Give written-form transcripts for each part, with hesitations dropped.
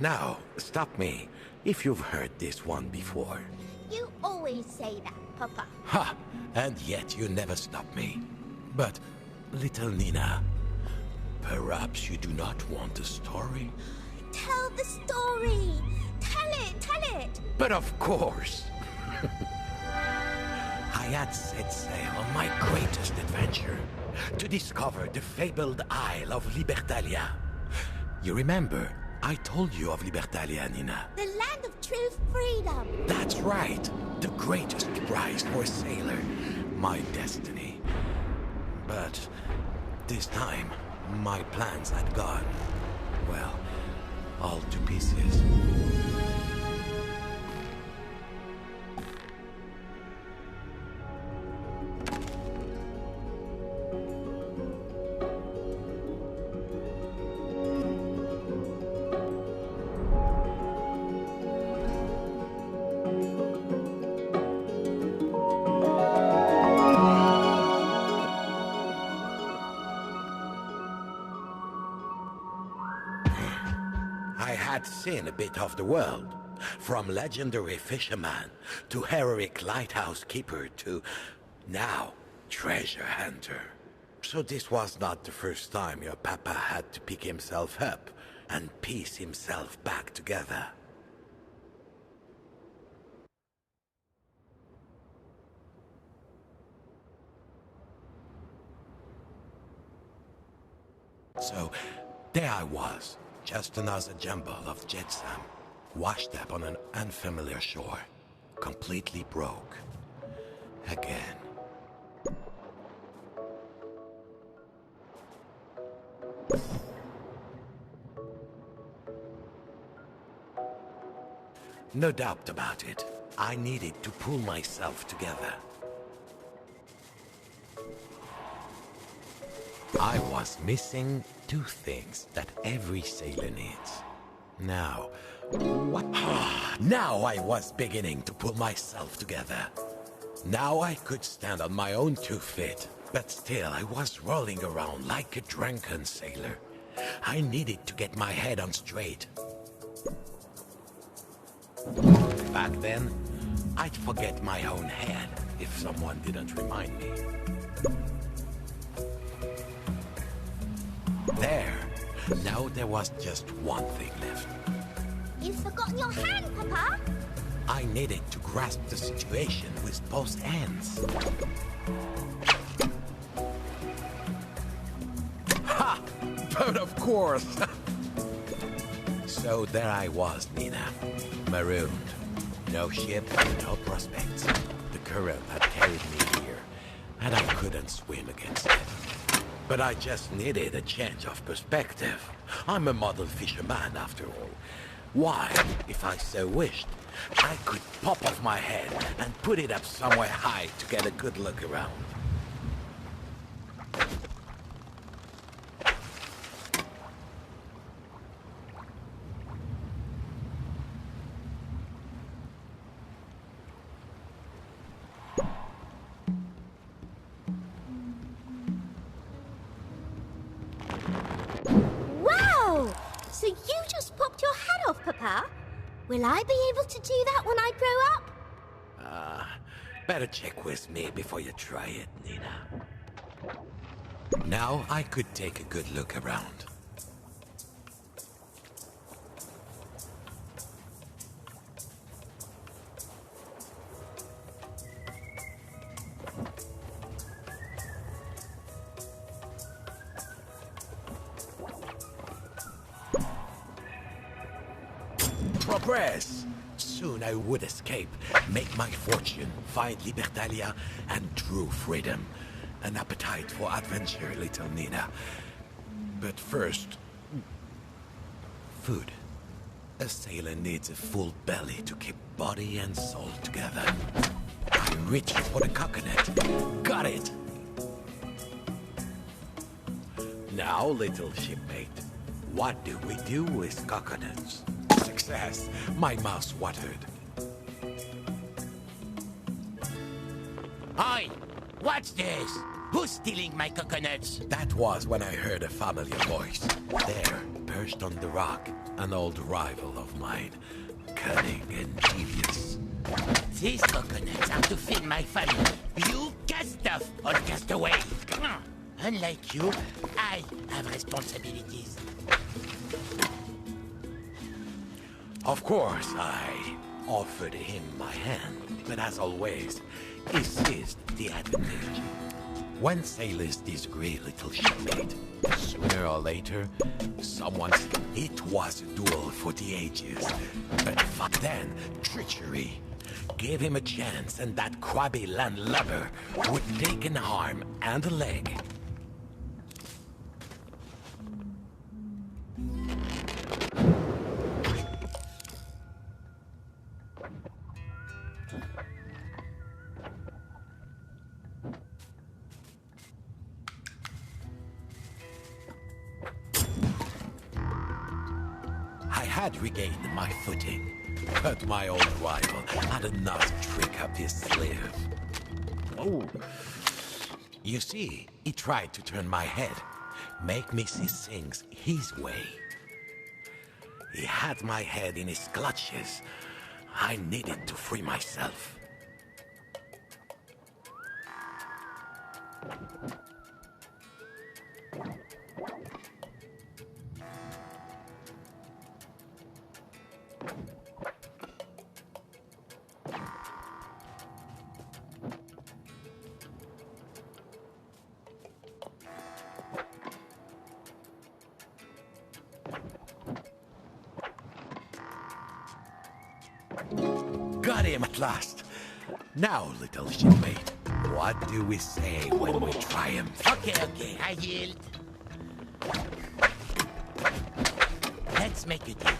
Now, stop me if you've heard this one before. You always say that, Papa. Ha! And yet you never stop me. But, little Nina, perhaps you do not want a story? Tell the story! Tell it! But of course! I had set sail on my greatest adventure, to discover the fabled Isle of Libertalia. You remember, I told you of Libertalia, Nina. The land of true freedom. That's right. The greatest prize for a sailor. My destiny. But this time, my plans had gone, well, all to pieces. I had seen a bit of the world, from legendary fisherman to heroic lighthouse keeper to, now, treasure hunter. So this was not the first time your papa had to pick himself up and piece himself back together. So, there I was. Just another jumble of jetsam, washed up on an unfamiliar shore, completely broke. Again. No doubt about it, I needed to pull myself together. I was missing two things that every sailor needs. Now, what? Now I was beginning to pull myself together. Now I could stand on my own 2 feet, but still I was rolling around like a drunken sailor. I needed to get my head on straight. Back then, I'd forget my own head if someone didn't remind me. There. Now there was just one thing left. You've forgotten your hand, Papa. I needed to grasp the situation with both hands. Ha! But of course! So there I was, Nina. Marooned. No ship, no prospects. The current had carried me here, and I couldn't swim against it. But I just needed a change of perspective. I'm a model fisherman, after all. Why, if I so wished, I could pop off my head and put it up somewhere high to get a good look around. So you just popped your head off, Papa? Will I be able to do that when I grow up? Better check with me before you try it, Nina. Now I could take a good look around. Progress! Soon I would escape, make my fortune, find Libertalia, and true freedom. An appetite for adventure, little Nina. But first... food. A sailor needs a full belly to keep body and soul together. I'm reaching for the coconut. Got it! Now, little shipmate, what do we do with coconuts? Success! My mouth watered. Oi! What's this? Who's stealing my coconuts? That was when I heard a familiar voice. There, perched on the rock, an old rival of mine. Cunning and devious. These coconuts are to feed my family. You cast stuff or cast away. Unlike you, I have responsibilities. Of course, I offered him my hand, but as always, he seized the advantage. When sailors disagree, little shipmate, sooner or later, it was a duel for the ages. But fuck then, treachery. Gave him a chance, and that crabby landlubber would take an arm and a leg. I had regained my footing, but my old rival had another trick up his sleeve. Oh. You see, he tried to turn my head, make me see things his way. He had my head in his clutches. I needed to free myself. Got him at last. Now, little shipmate, what do we say when we triumph? Okay, I yield. Let's make a deal.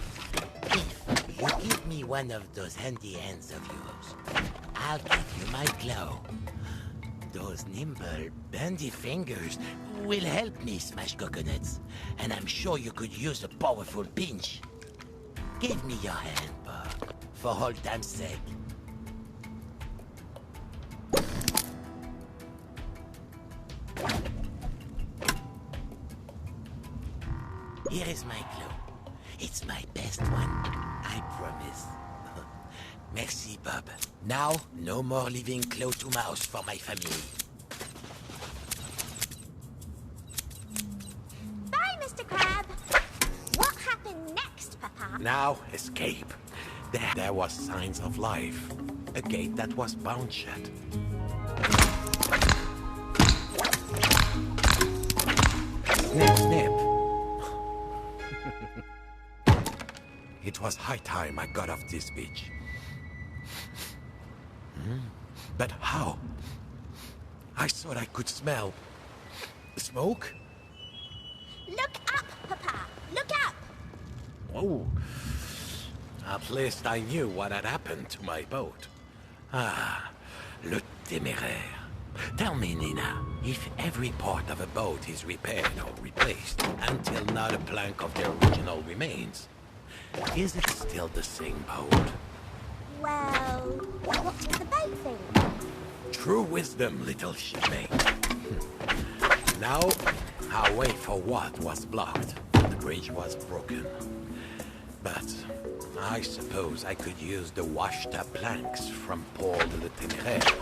If you give me one of those handy hands of yours, I'll give you my claw. Those nimble, bendy fingers will help me smash coconuts, and I'm sure you could use a powerful pinch. Give me your hand, Buck, for old time's sake. Here is my claw. It's my best one, I promise. Merci, Bob. Now, no more leaving claw to mouse for my family. Bye, Mr. Crab. What happened next, Papa? Now, escape. There was signs of life. A gate that was bound shut. Snip, snip. It was high time I got off this beach. But how? I thought I could smell... smoke? Look up, Papa. Look up. Oh. At least I knew what had happened to my boat. Ah, le téméraire. Tell me, Nina, if every part of a boat is repaired or replaced until not a plank of the original remains, is it still the same boat? Well, what is the boat thing? True wisdom, little shipmate. Now, our way for what was blocked. The bridge was broken. But I suppose I could use the washed-up planks from Paul de la Téméraire.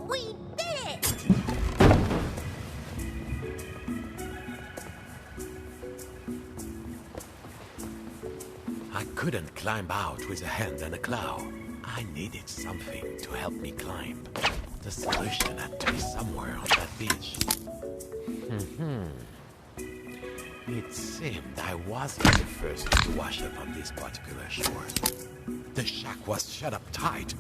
We did it! I couldn't climb out with a hand and a claw. I needed something to help me climb. The solution had to be somewhere on that beach. It seemed I wasn't the first to wash up on this particular shore. The shack was shut up tight.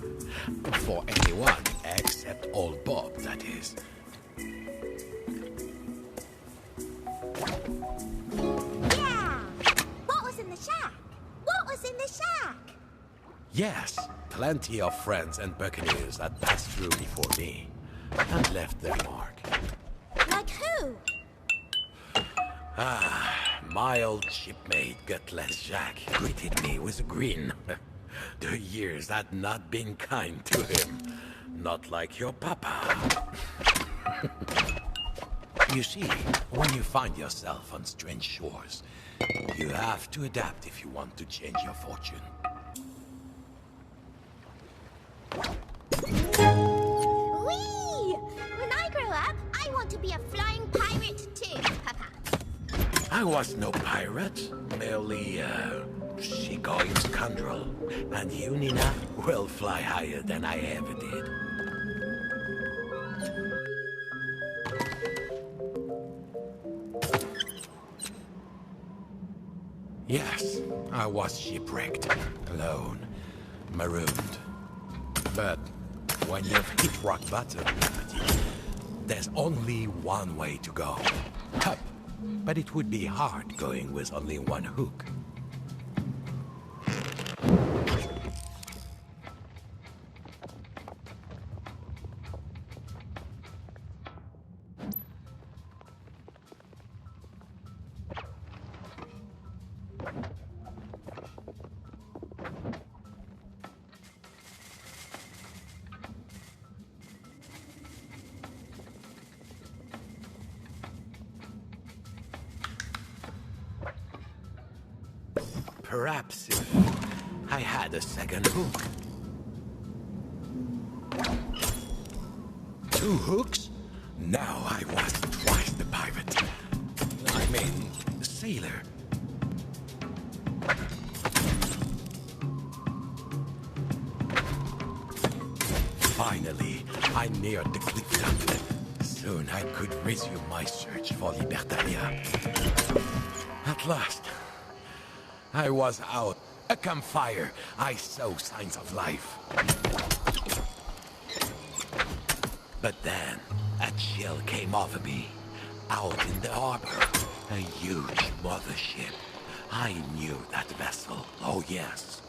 For anyone except old Bob, that is. Yeah! What was in the shack? What was in the shack? Yes, plenty of friends and buccaneers had passed through before me and left their mark. Like who? My old shipmate, Gutless Jack, greeted me with a grin. The years had not been kind to him. Not like your papa. You see, when you find yourself on strange shores, you have to adapt if you want to change your fortune. Whee! When I grow up, I want to be a flying pirate too, Papa. I was no pirate, merely a seagoing scoundrel. And you, Nina, will fly higher than I ever did. Yes, I was shipwrecked, alone, marooned. But when you've hit rock bottom, there's only one way to go. Up. But it would be hard going with only one hook. Perhaps if I had a second hook. 2 hooks? Now I was twice the pirate. I mean, sailor. Finally, I neared the cliff top. Soon I could resume my search for Libertalia. At last, I was out. A campfire. I saw signs of life. But then, a chill came over me. Out in the harbor, a huge mothership. I knew that vessel. Oh yes.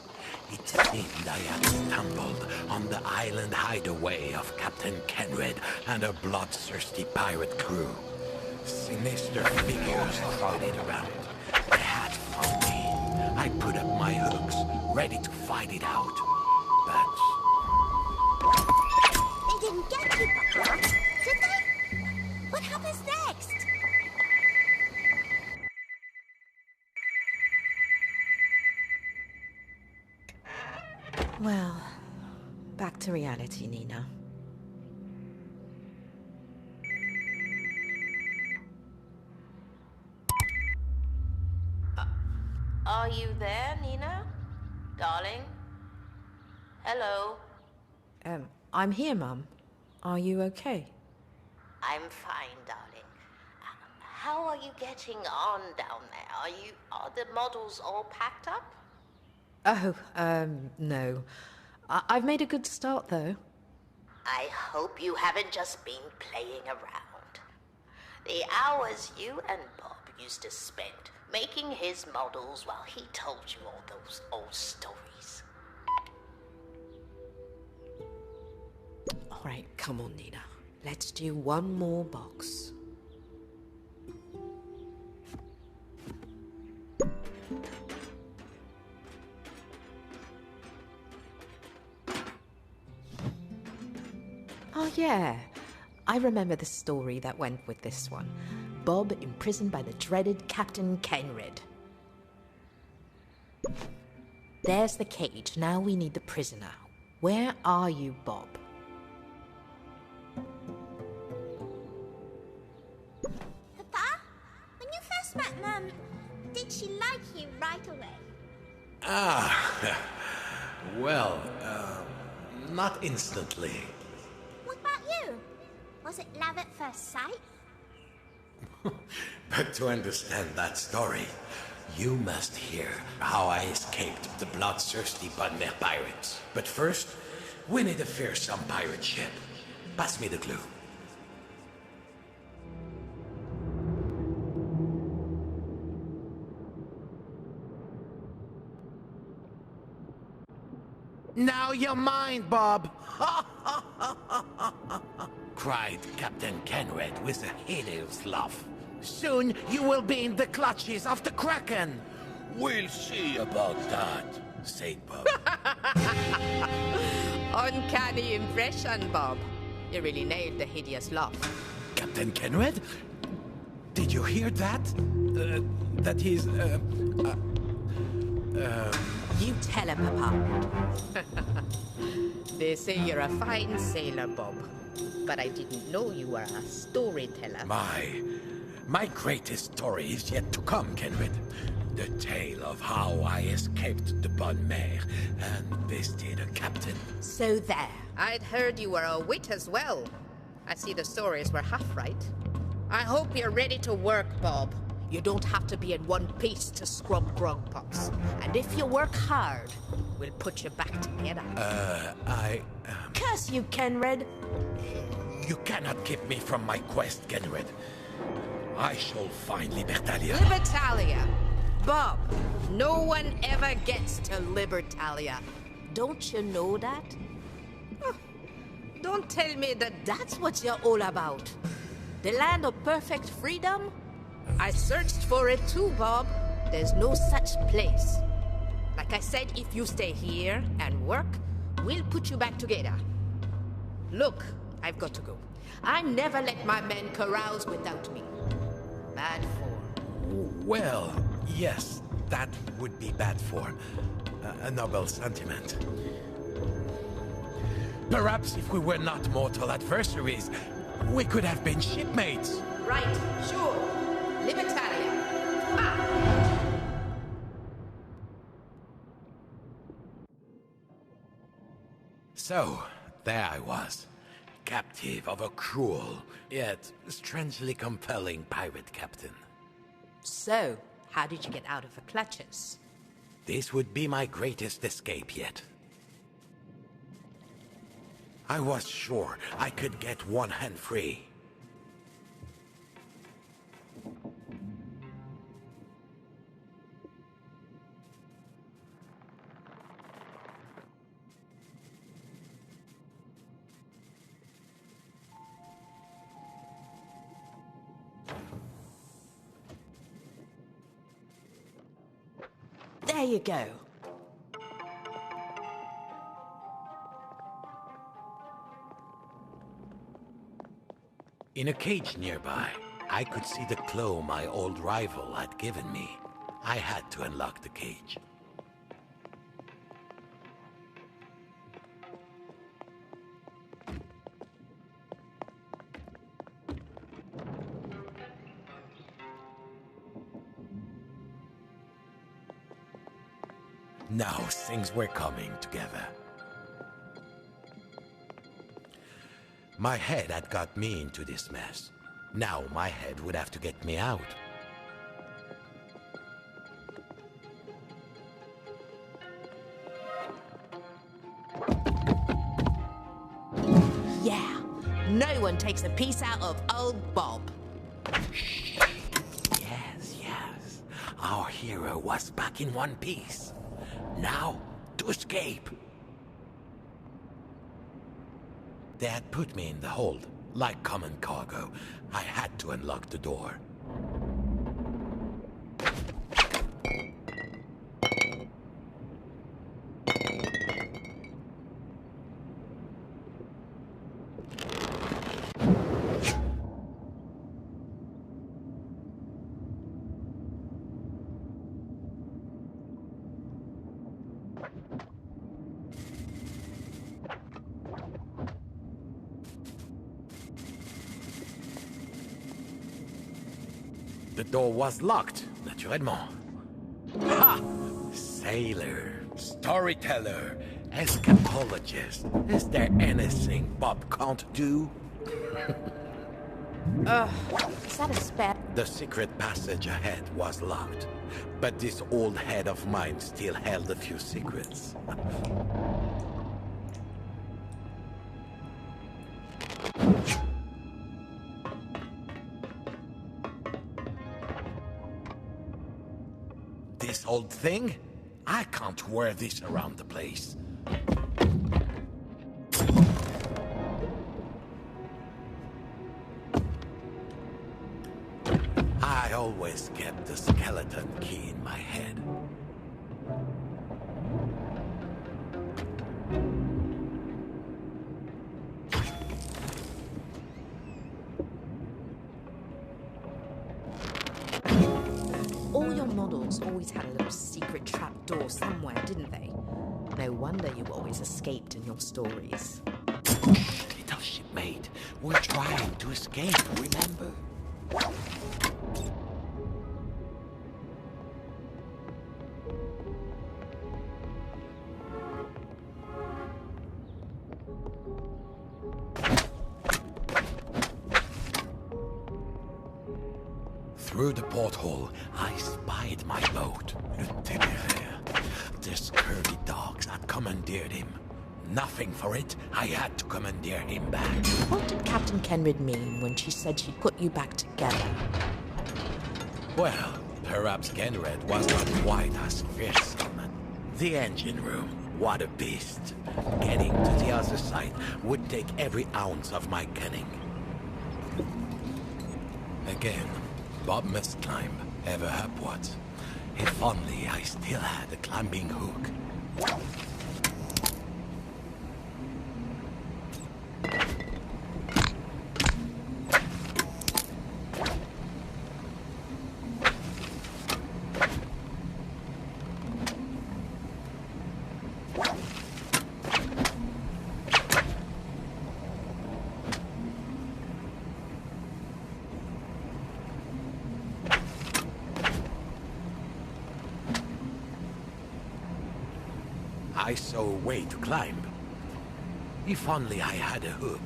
It seemed I had stumbled on the island hideaway of Captain Kenred and a bloodthirsty pirate crew. Sinister figures crowded around. They had found me. I put up my hooks, ready to fight it out. But They didn't get you, Papa. Did they? What happens next? Well, back to reality, Nina. Are you there, Nina? Darling? Hello? I'm here, Mum. Are you okay? I'm fine, darling. How are you getting on down there? Are the models all packed up? Oh, no. I've made a good start, though. I hope you haven't just been playing around. The hours you and Bob used to spend making his models while he told you all those old stories. All right, come on, Nina. Let's do one more box. Oh, yeah. I remember the story that went with this one. Bob imprisoned by the dreaded Captain Kenred. There's the cage. Now we need the prisoner. Where are you, Bob? Papa, when you first met Mum, did she like you right away? Well, not instantly. What about you? Was it love at first sight? But to understand that story, you must hear how I escaped the bloodthirsty bugbear pirates. But first, we need a fearsome pirate ship. Pass me the clue. Now you're mine, Bob! Cried Captain Kenred with a hideous laugh. Soon you will be in the clutches of the Kraken! We'll see about that. Said Bob. Uncanny impression, Bob. You really nailed the hideous laugh. Captain Kenred? Did you hear that? That he's, You tell him, Papa. They say you're a fine sailor, Bob. But I didn't know you were a storyteller. My greatest story is yet to come, Kenred. The tale of how I escaped the Bonne Mare and bested a captain. So there. I'd heard you were a wit as well. I see the stories were half right. I hope you're ready to work, Bob. You don't have to be in one piece to scrub grog pots. And if you work hard, we'll put you back together. Curse you, Kenred. You cannot keep me from my quest, Kenred. I shall find Libertalia. Libertalia. Bob, no one ever gets to Libertalia. Don't you know that? Oh, don't tell me that that's what you're all about. The land of perfect freedom? I searched for it too, Bob. There's no such place. Like I said, if you stay here and work, we'll put you back together. Look, I've got to go. I never let my men carouse without me. Bad form. Well, yes, that would be bad form. A noble sentiment. Perhaps if we were not mortal adversaries, we could have been shipmates. Right, sure. Libertalia. Ah! So, there I was, captive of a cruel, yet strangely compelling pirate captain. So, how did you get out of the clutches? This would be my greatest escape yet. I was sure I could get one hand free. There you go. In a cage nearby, I could see the claw my old rival had given me. I had to unlock the cage. Now things were coming together. My head had got me into this mess. Now my head would have to get me out. Yeah, no one takes a piece out of old Bob. Yes, yes. Our hero was back in one piece. Now, to escape. They had put me in the hold, like common cargo. I had to unlock the door. The door was locked, naturellement. Ha! Sailor, storyteller, escapologist. Is there anything Bob can't do? Is that a spare? The secret passage ahead was locked, but this old head of mine still held a few secrets. This old thing? I can't wear this around the place. I always kept the skeleton key in my head. All your models always had a little secret trapdoor somewhere, didn't they? No wonder you always escaped in your stories. Little shipmate, we're trying to escape, remember? Through the porthole, I spied my boat. The scurvy dogs had commandeered him. Nothing for it, I had to commandeer him back. What did Captain Kenrid mean when she said she'd put you back together? Well, perhaps Kenred was not quite as fearsome. The engine room, what a beast. Getting to the other side would take every ounce of my cunning. Again, Bob must climb, ever upwards. If only I still had a climbing hook. I saw a way to climb. If only I had a hook.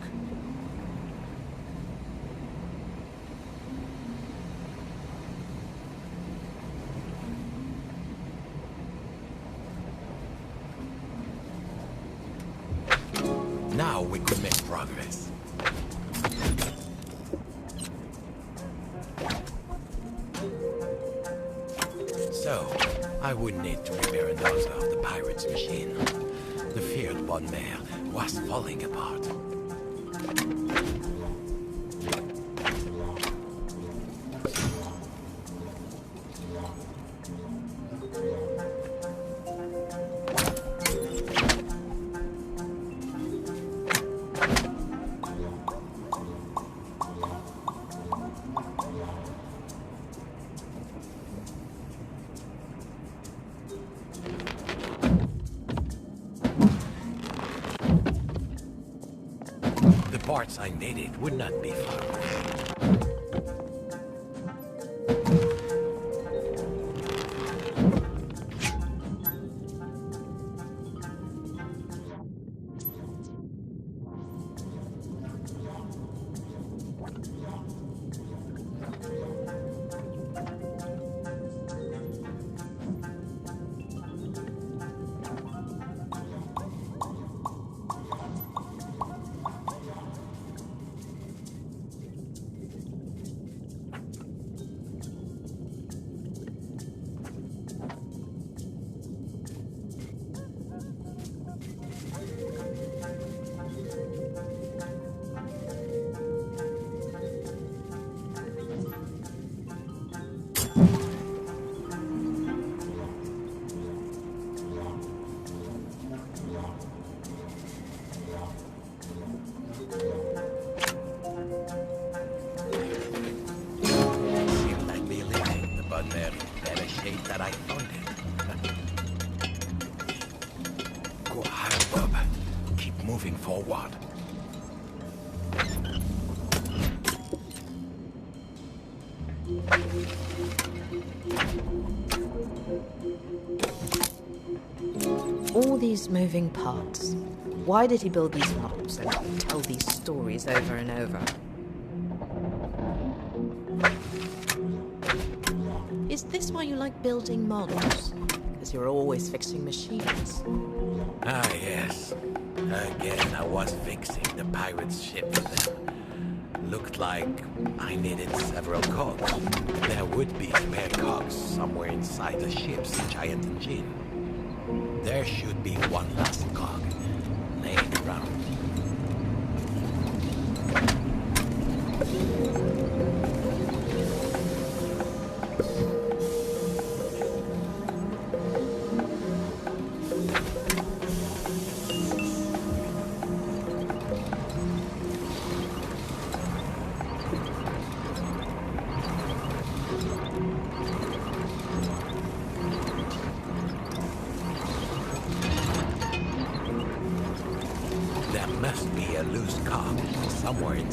Now we could make progress. So, I would need to repair another of the pirate's machine. The feared bonmare was falling apart. The parts I needed would not be far away. That I found it. Go ahead, Bob. Keep moving forward. All these moving parts. Why did he build these models and tell these stories over and over? Is this why you like building models? Because you're always fixing machines. Ah, yes. Again, I was fixing the pirate's ship for them. Looked like I needed several cogs. There would be spare cogs somewhere inside the ship's giant engine. There should be one last cog laying around.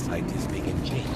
site is being changed.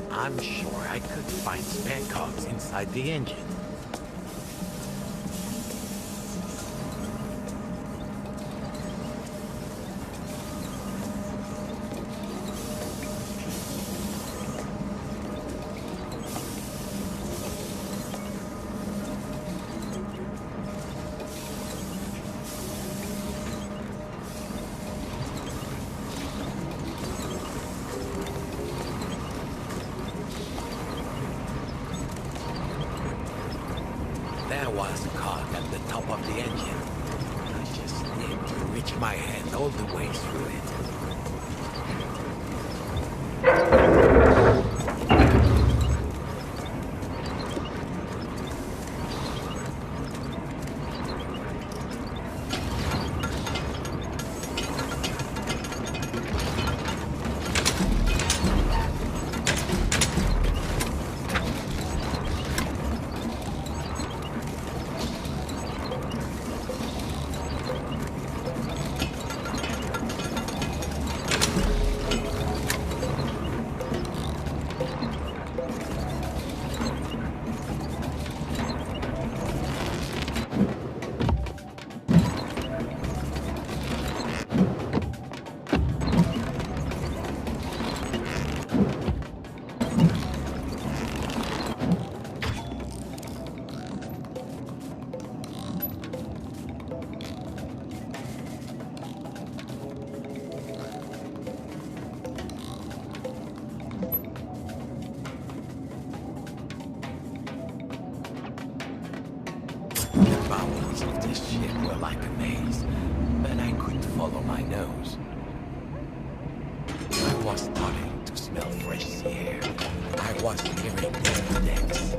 I'm sure I could find spare cogs inside the engine. There was a cog at the top of the engine. I just need to reach my hand all the way through it. The bowels of this ship were like a maze, but I couldn't follow my nose. I was starting to smell fresh sea air. I was hearing the decks.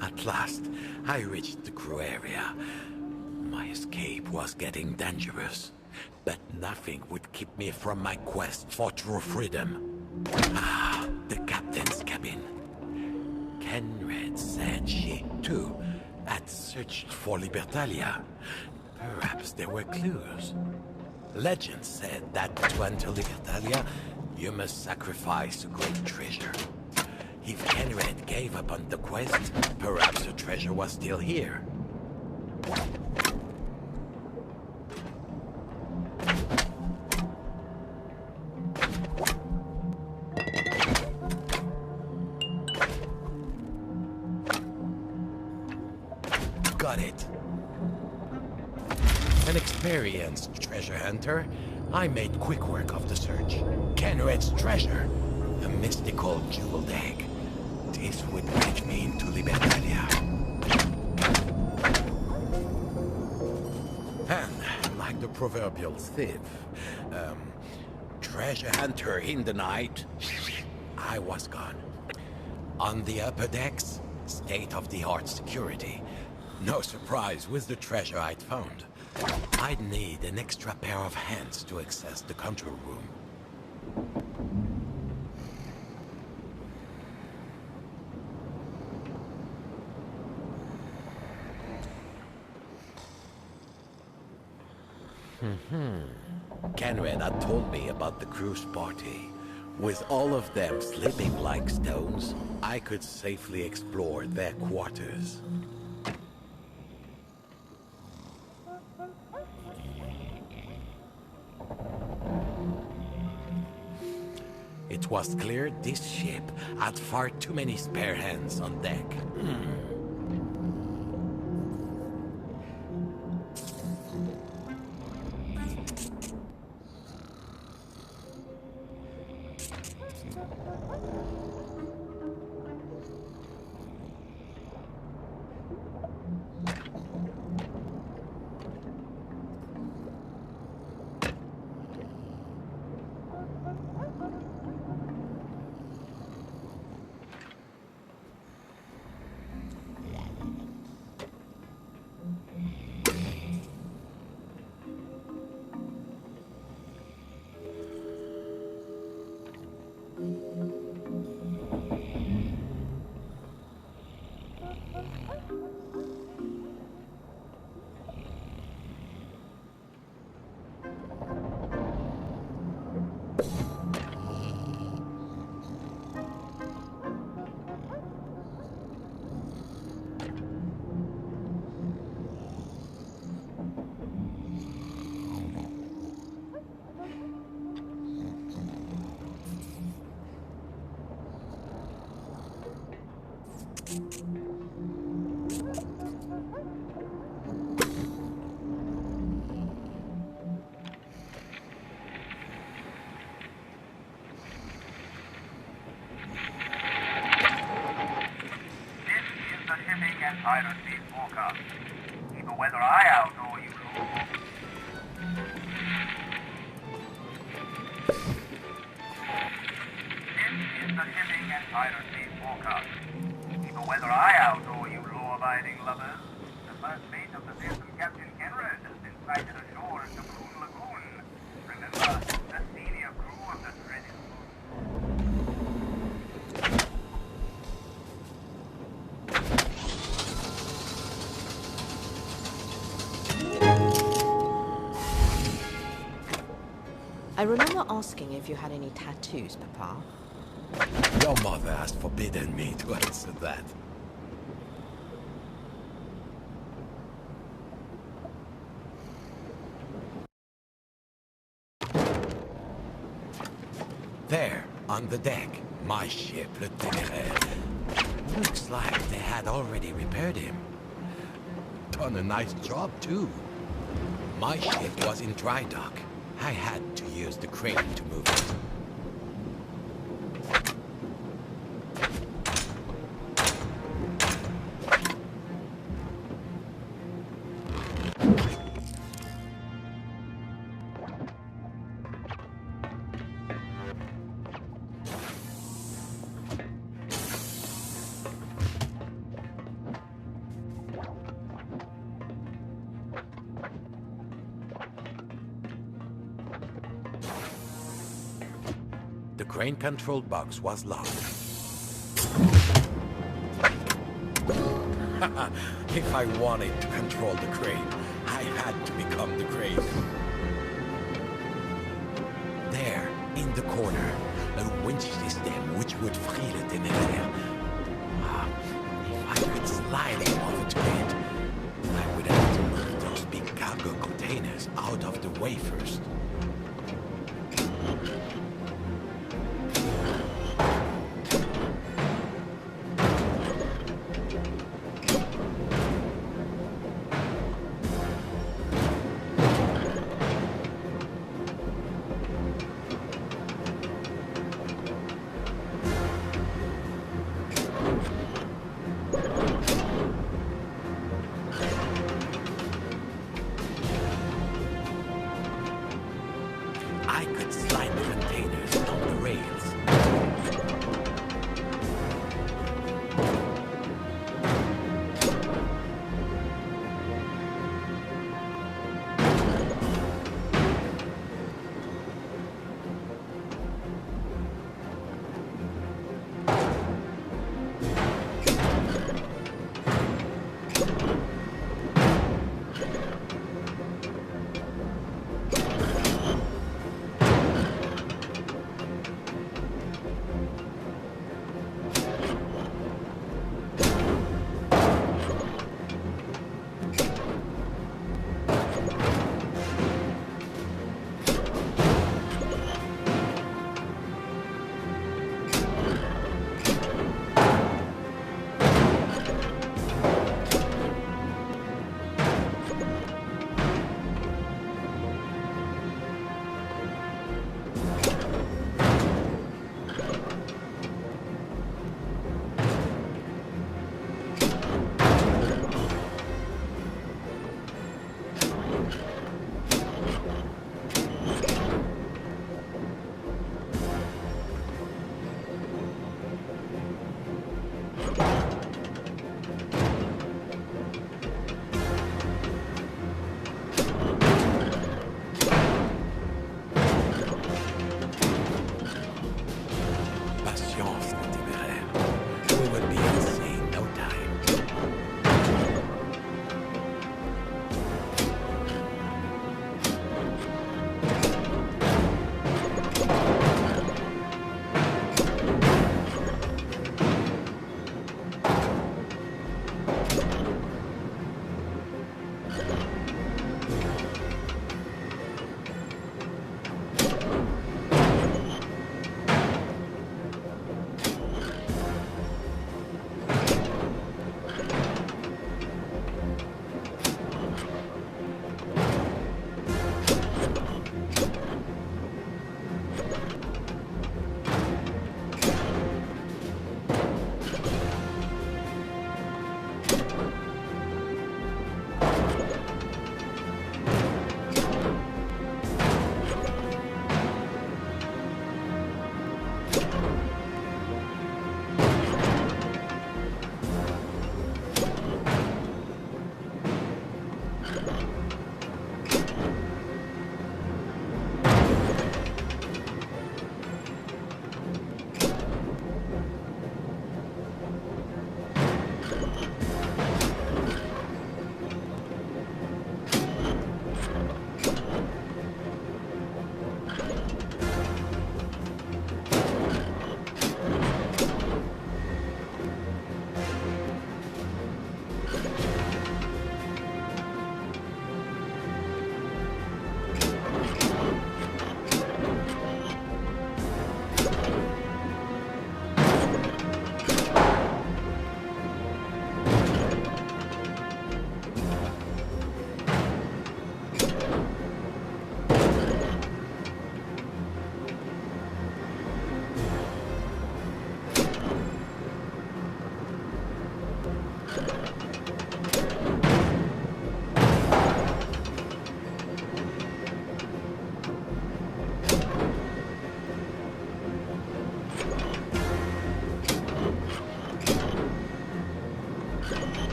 At last, I reached the crew area. My escape was getting dangerous, but nothing would keep me from my quest for true freedom. Ah, the captain's cabin. Kenred said she, too, had searched for Libertalia. Perhaps there were clues. Legend said that to enter Libertalia, you must sacrifice a great treasure. If Kenred gave up on the quest, perhaps the treasure was still here. Got it. An experienced treasure hunter, I made quick work of the search. Kenred's treasure, a mystical jeweled egg. This would take me into Libertalia. And, like the proverbial thief, treasure hunter in the night, I was gone. On the upper decks, state-of-the-art security. No surprise with the treasure I'd found. I'd need an extra pair of hands to access the control room. Conrad had told me about the cruise party. With all of them sleeping like stones, I could safely explore their quarters. It was clear this ship had far too many spare hands on deck. piracy forecast. Keep a weather eye out, or you lose. This is the shipping and piracy forecast. Keep a weather eye out, or you law-abiding lovers. The first mate of the fearsome Captain Kenred has been sighted ashore in Caboon Lagoon. Remember, the senior crew of the dreaded I remember asking if you had any tattoos, Papa. Your mother has forbidden me to answer that. There, on the deck, my ship, Le Téméraire. Looks like they had already repaired him. Done a nice job, too. My ship was in dry dock. I had to use the crane to move it. The crane control box was locked. If I wanted to control the crane, I had to become the crane. There, in the corner, a winch system which would free the Téméraire. If I could slide him over to it, I would have to move those big cargo containers out of the way first. I could slide the containers on the rails.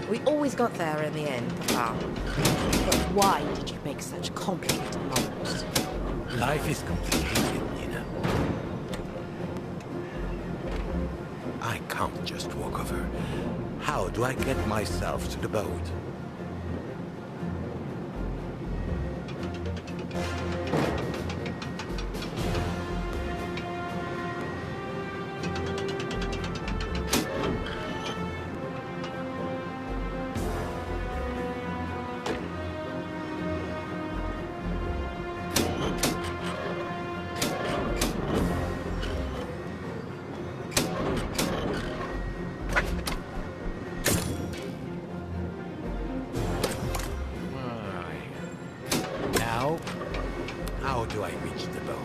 We always got there in the end, Papa. But why did you make such complicated models? Life is complicated, Nina. I can't just walk over. How do I get myself to the boat? How do I reach the boat?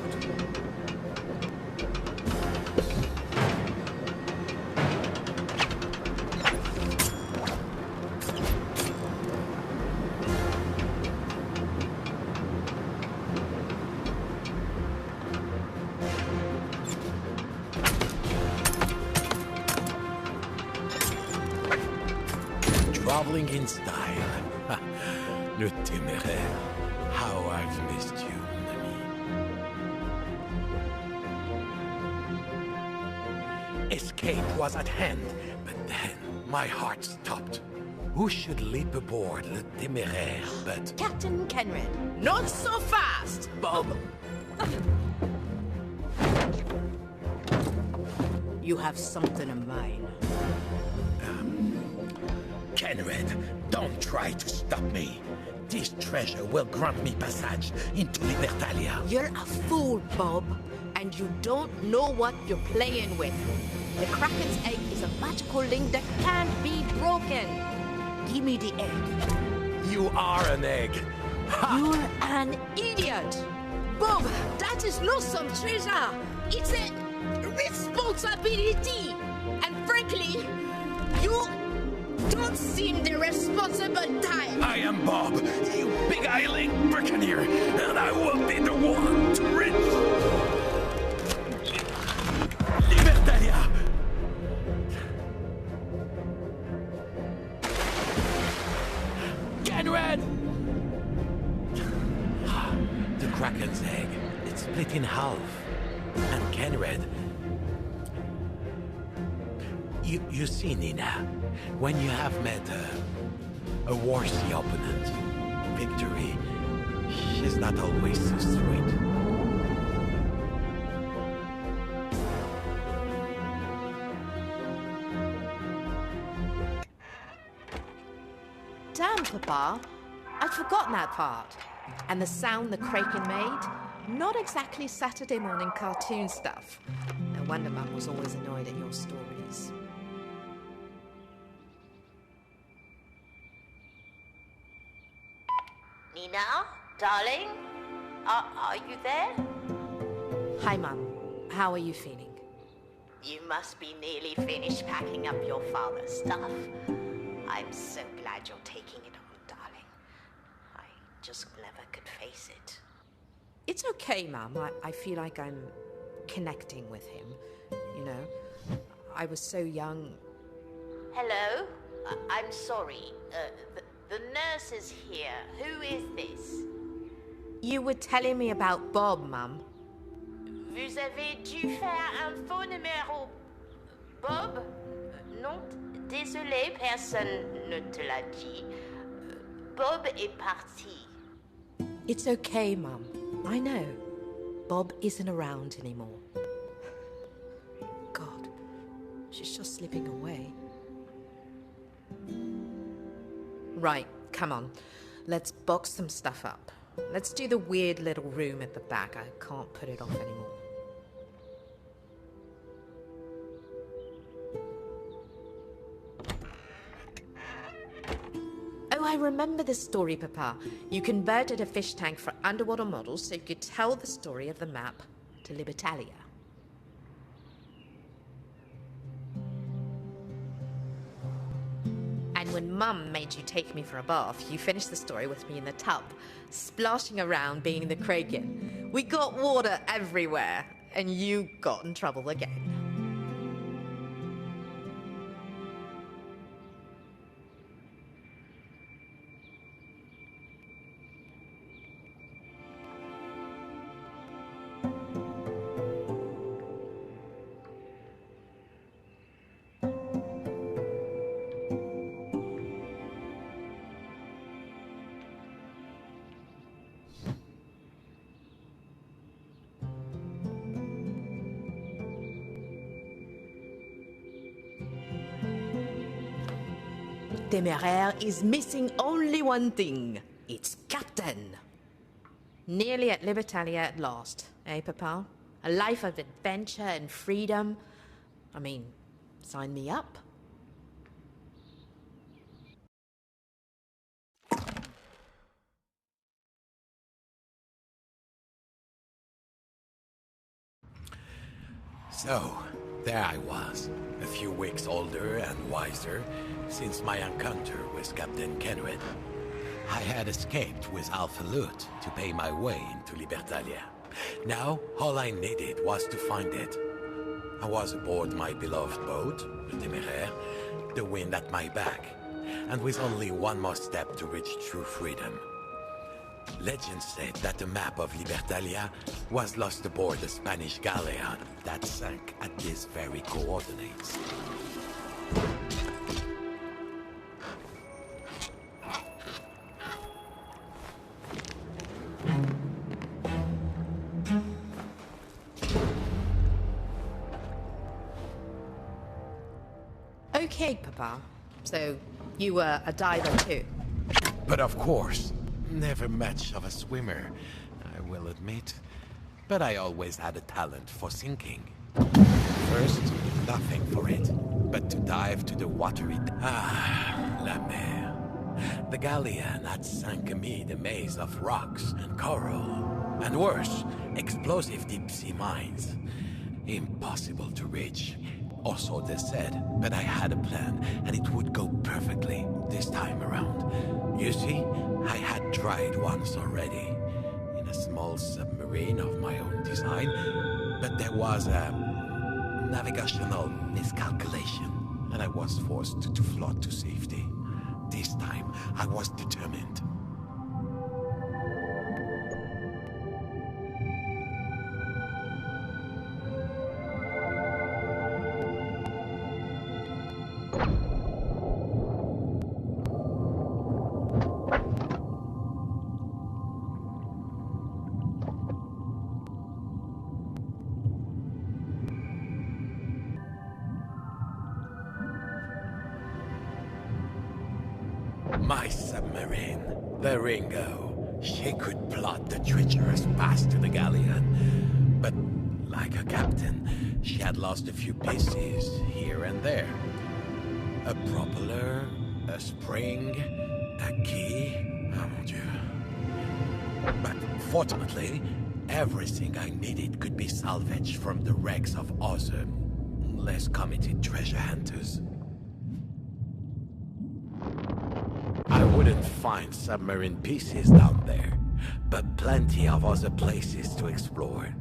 Traveling in style. Le téméraire. How I've missed you, Nami. Escape was at hand, but then my heart stopped. Who should leap aboard Le Téméraire but... Captain Kenred. Not so fast, Bob! You have something in mind. Kenred, don't try to stop me. This treasure will grant me passage into Libertalia. You're a fool, Bob, and you don't know what you're playing with. The Kraken's egg is a magical link that can't be broken. Give me the egg. You are an egg. Ha! You're an idiot! Bob, that is not some treasure. It's a responsibility. And frankly, you don't seem the responsible type. I am Bob, you beguiling buccaneer, and I will be the one to reach Libertalia. Kenred! The Kraken's egg, it's split in half. And Kenred... You see, Nina, when you have met a worthy opponent, victory, she's not always so sweet. Damn, Papa. I'd forgotten that part. And the sound the Kraken made? Not exactly Saturday morning cartoon stuff. No wonder Mum was always annoyed at your stories. Nina, darling, are you there? Hi, Mum. How are you feeling? You must be nearly finished packing up your father's stuff. I'm so glad you're taking it on, darling. I just never could face it. It's okay, Mum. I feel like I'm connecting with him. You know, I was so young. Hello? I'm sorry. The nurse is here. Who is this? You were telling me about Bob, Mum. Vous avez dû faire un faux numéro. Bob? Non, désolé, personne ne te l'a dit. Bob est parti. It's okay, Mum. I know. Bob isn't around anymore. God, she's just slipping away. Right, come on. Let's box some stuff up. Let's do the weird little room at the back. I can't put it off anymore. Oh, I remember this story, Papa. You converted a fish tank for underwater models so you could tell the story of the map to Libertalia. And when Mum made you take me for a bath, you finished the story with me in the tub, splashing around being the Kraken. We got water everywhere, and you got in trouble again. Téméraire is missing only one thing. Its captain. Nearly at Libertalia at last, eh, Papa? A life of adventure and freedom. I mean, sign me up. So, there I was, a few weeks older and wiser since my encounter with Captain Kenred. I had escaped with Alpha Loot to pay my way into Libertalia. Now, all I needed was to find it. I was aboard my beloved boat, the Téméraire, the wind at my back, and with only one more step to reach true freedom. Legend said that the map of Libertalia was lost aboard a Spanish galleon that sank at these very coordinates. Okay, Papa. So, you were a diver too? But of course, never much of a swimmer, I will admit. But I always had a talent for sinking. First, nothing for it, but to dive to the watery... la mer. The galleon had sunk amid a maze of rocks and coral. And worse, explosive deep-sea mines. Impossible to reach. Or so they said, but I had a plan, and it would go perfectly this time around. You see, I had tried once already, in a small submarine of my own design, but there was a navigational miscalculation, and I was forced to float to safety. This time, I was determined. My submarine, the Ringo. She could plot the treacherous path to the galleon. But, like a captain, she had lost a few pieces here and there. A propeller, a spring, a key. Oh mon Dieu. But fortunately, everything I needed could be salvaged from the wrecks of other, less committed treasure hunters. I wouldn't find submarine pieces down there, but plenty of other places to explore.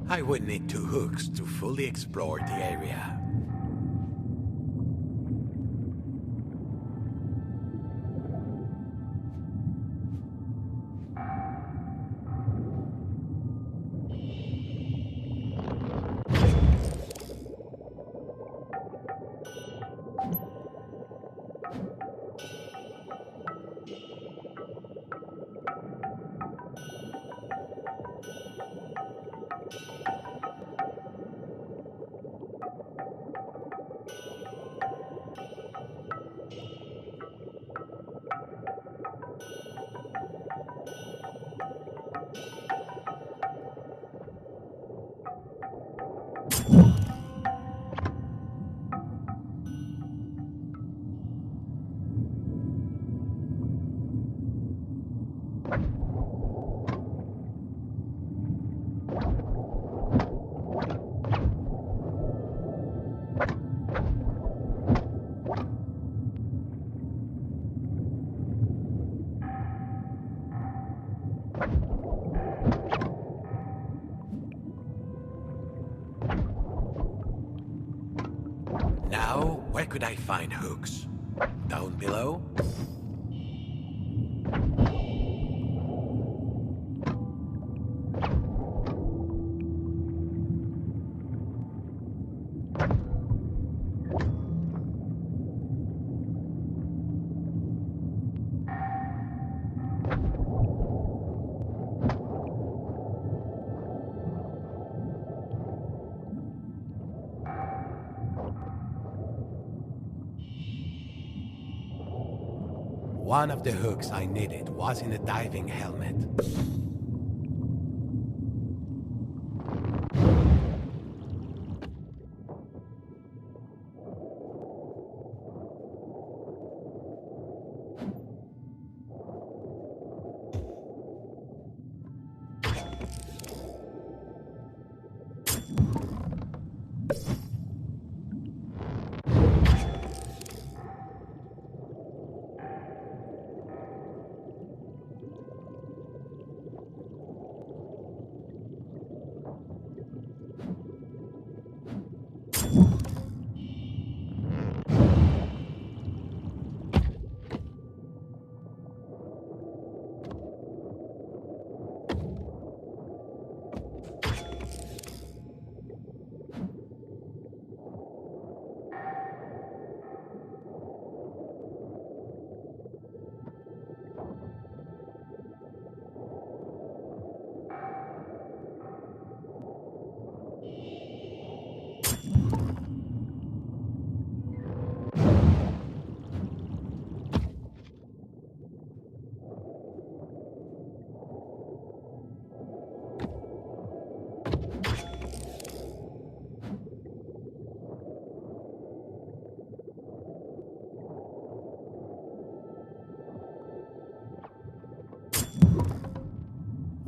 I would need 2 hooks to fully explore the area. Now, where could I find hooks? Down below? One of the hooks I needed was in a diving helmet.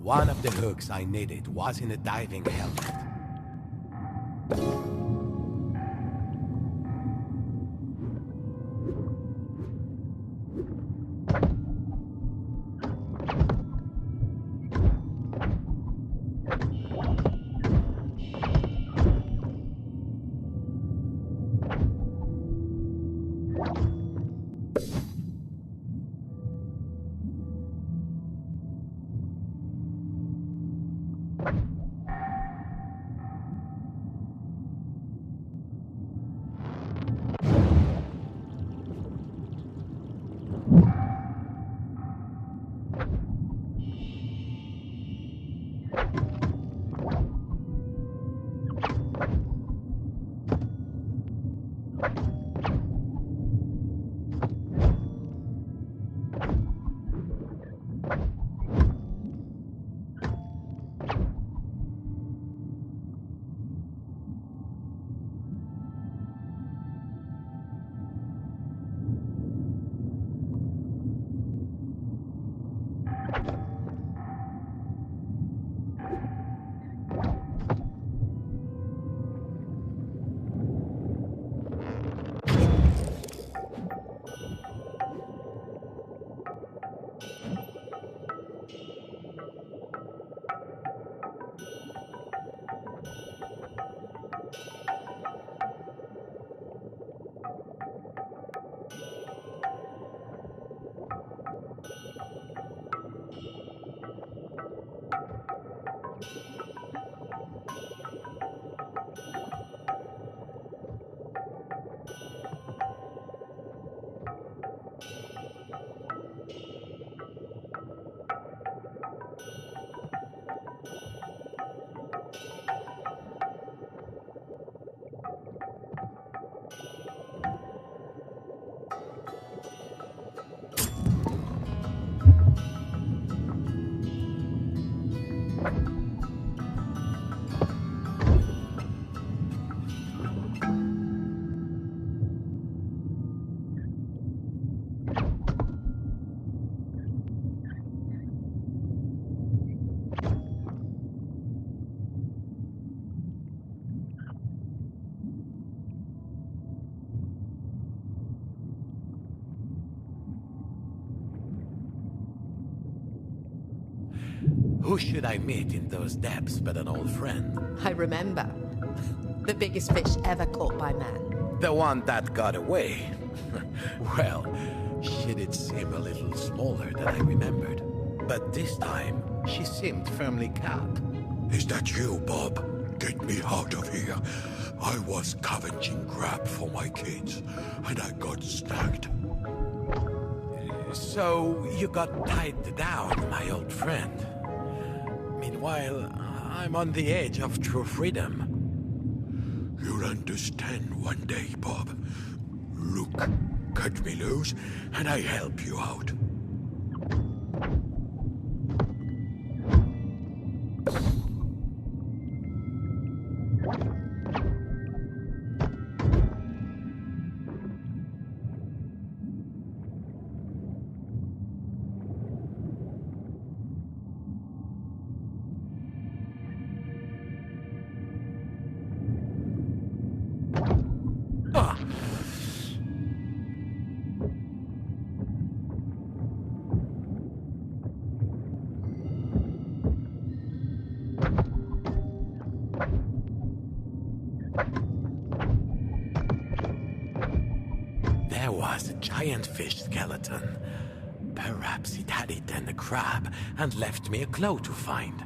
One of the hooks I needed was in a diving helmet. Who should I meet in those depths but an old friend? I remember. The biggest fish ever caught by man. The one that got away. Well, she did seem a little smaller than I remembered. But this time, she seemed firmly capped. Is that you, Bob? Get me out of here. I was scavenging crap for my kids, and I got snagged. So, you got tied down, my old friend. Meanwhile, I'm on the edge of true freedom. You'll understand one day, Bob. Look, cut me loose, and I help you out. There was a giant fish skeleton. Perhaps it had eaten a crab and left me a claw to find.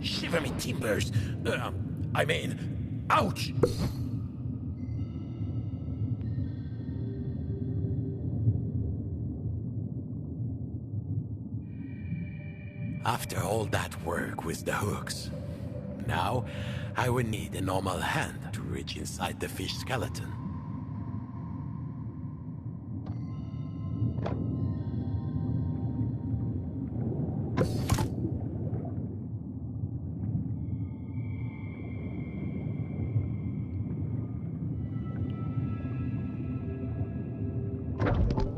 Shiver me timbers. Ouch! After all that work with the hooks, now I will need a normal hand to reach inside the fish skeleton.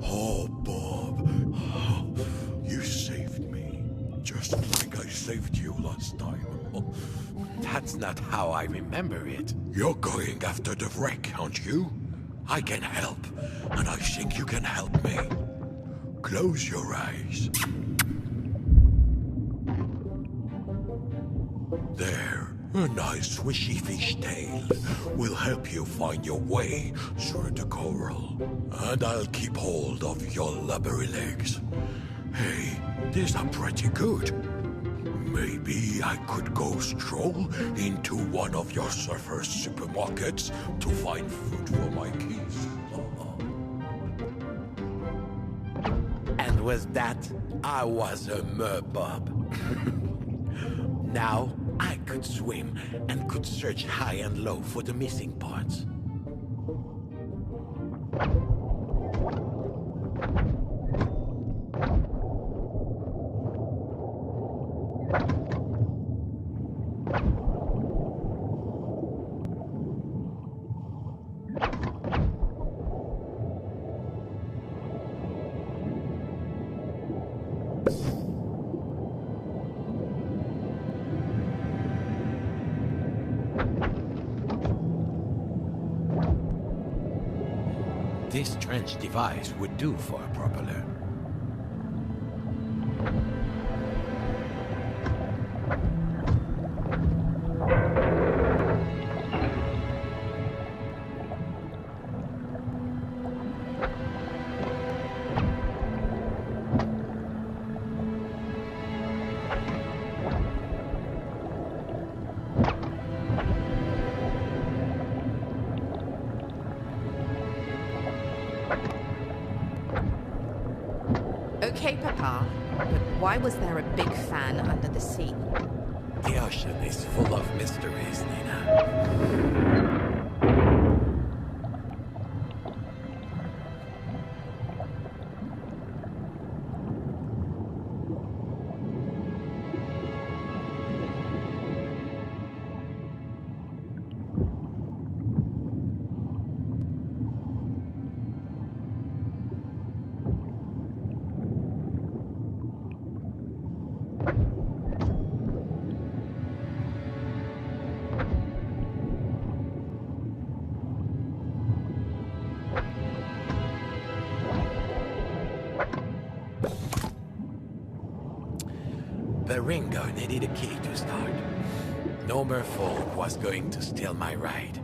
Oh, Bob. You saved me. Just like I saved you last time. That's not how I remember it. You're going after the wreck, aren't you? I can help, and I think you can help me. Close your eyes. There. A nice swishy fish tail will help you find your way through the coral. And I'll keep hold of your lubbery legs. Hey, these are pretty good. Maybe I could go stroll into one of your surfer supermarkets to find food for my kids. And with that, I was a merbob. Now, I could swim and could search high and low for the missing parts. This trench device would do for a propeller. Why was there a big fan under the sea? The ocean is full of mysteries, Nina. The Ringo needed a key to start. No more folk was going to steal my ride.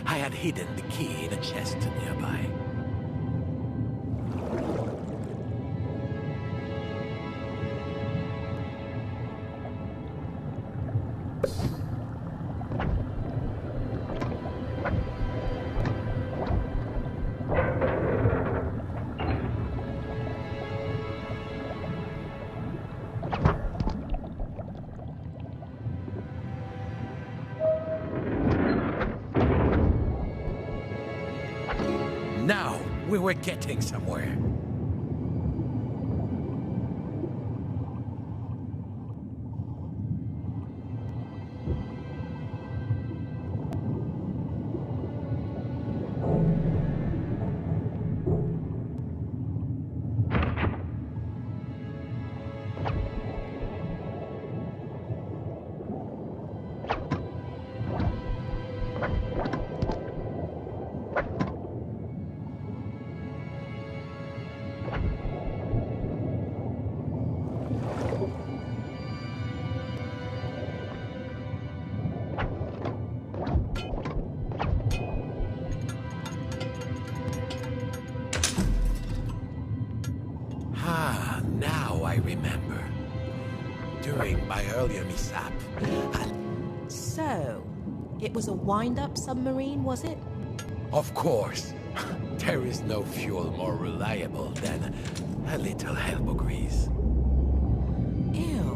I had hidden the key in a chest nearby. Now, we were getting somewhere. Now I remember. During my earlier mishap, So, it was a wind-up submarine, was it? of course, there is no fuel more reliable than a little elbow grease. Ew.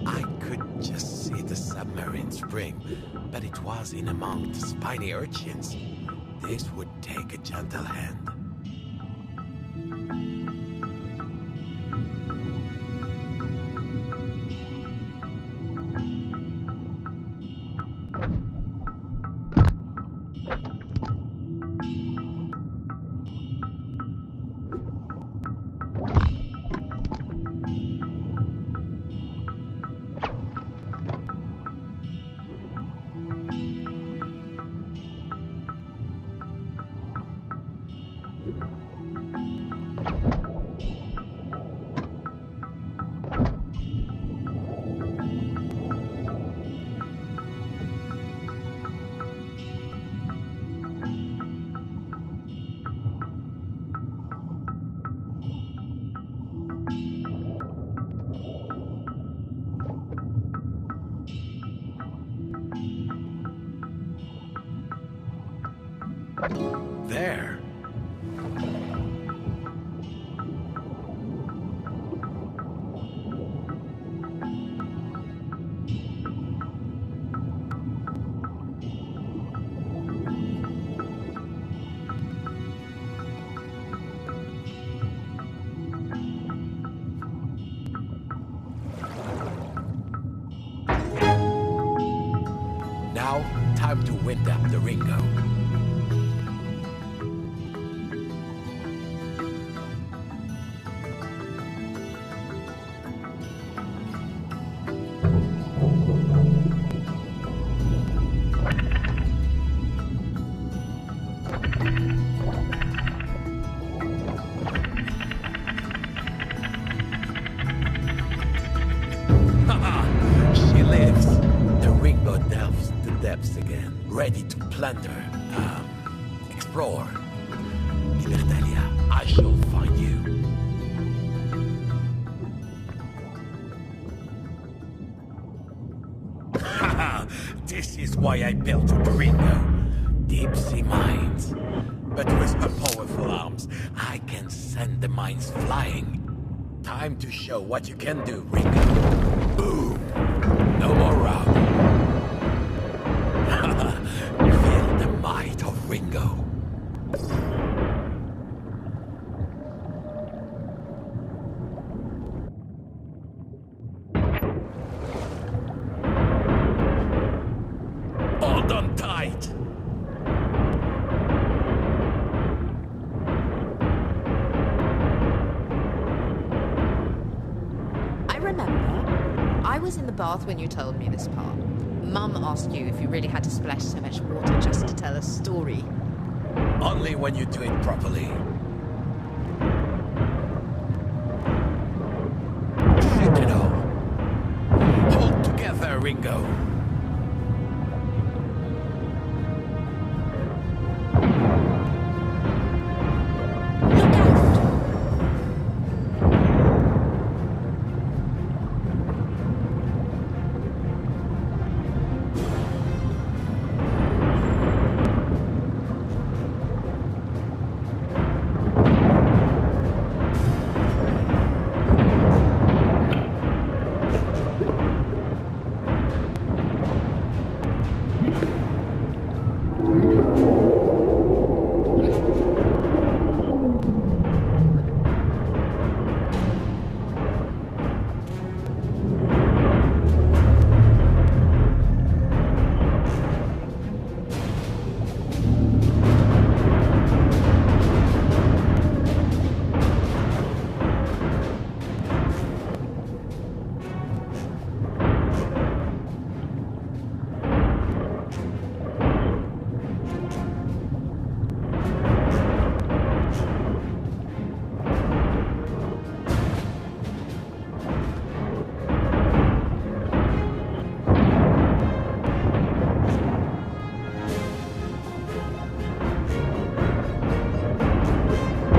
I could just see the submarine spring, but it was in among the spiny urchins. This would take a gentle hand. There. Now, time to wind up the Ringo. She lives. The Ringo delves the depths again, ready to plunder, explore. Libertalia. I shall find you. Haha! This is why I built Ringo. Deep sea mines. But with her powerful arms, I can send the mines flying. Time to show what you can do, Ringo. Boom! No more routing. Feel the might of Ringo. Hold on tight! I remember. I was in the bath when you told me this part. Mum asked you if you really had to splash so much water just to tell a story. Only when you do it properly. Shake it all. Hold together, Ringo. Look out!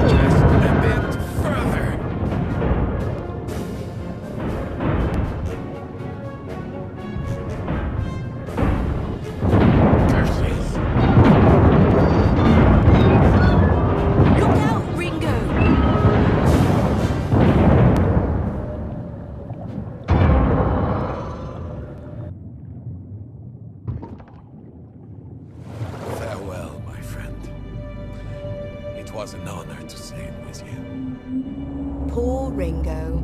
Just a bit further. Curses. Look out, Ringo! Farewell, my friend. It was an honor to sail with you. Poor Ringo.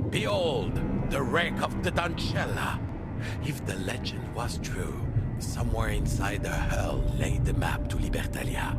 Behold, the wreck of the Dancella. If the legend was true, somewhere inside her hull lay the map to Libertalia.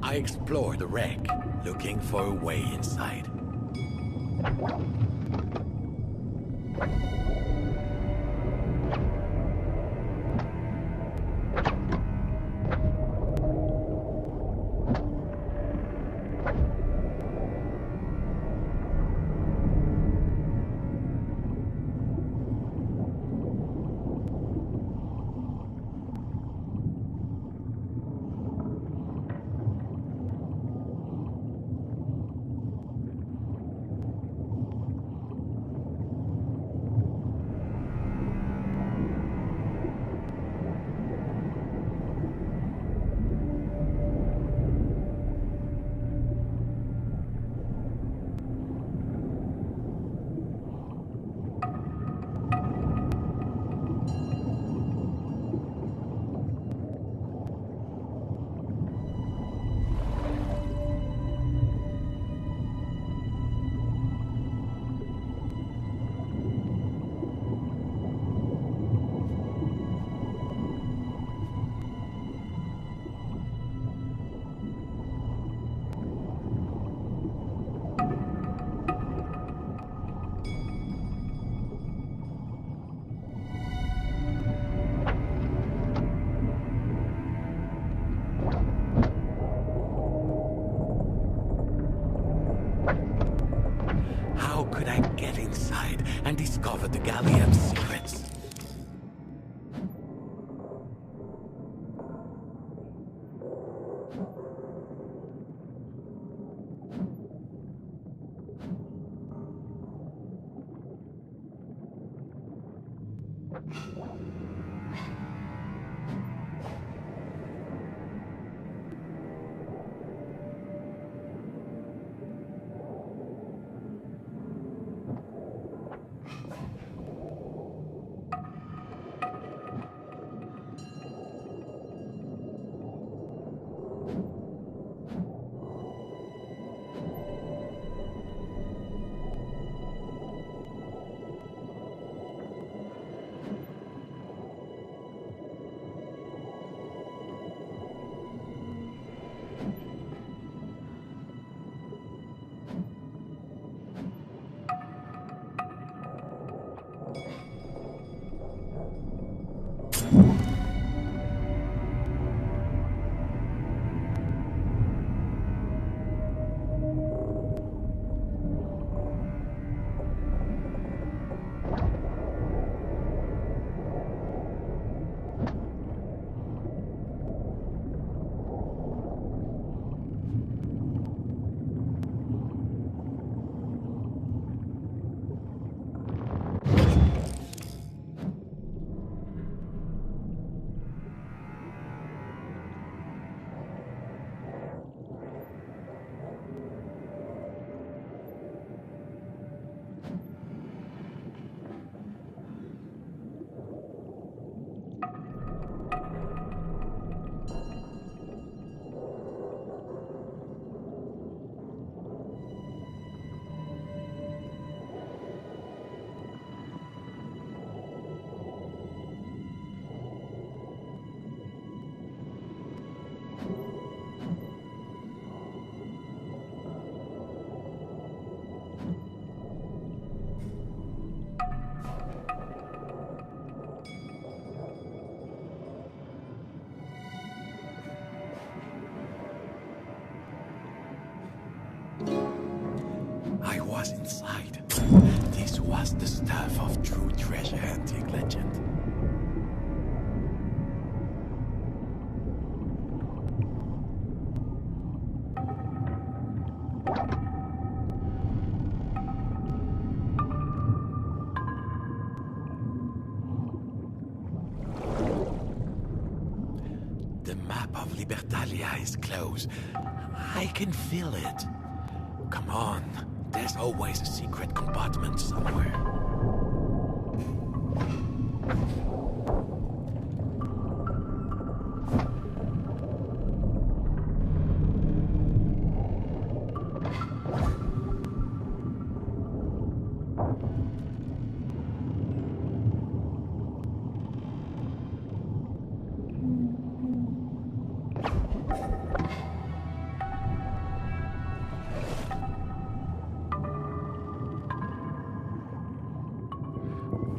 I explored the wreck, looking for a way inside. uncover the galleon's secrets. I was inside. This was the stuff of true treasure hunting legend. The map of Libertalia is close. I can feel it. Come on, there's always a secret compartment somewhere.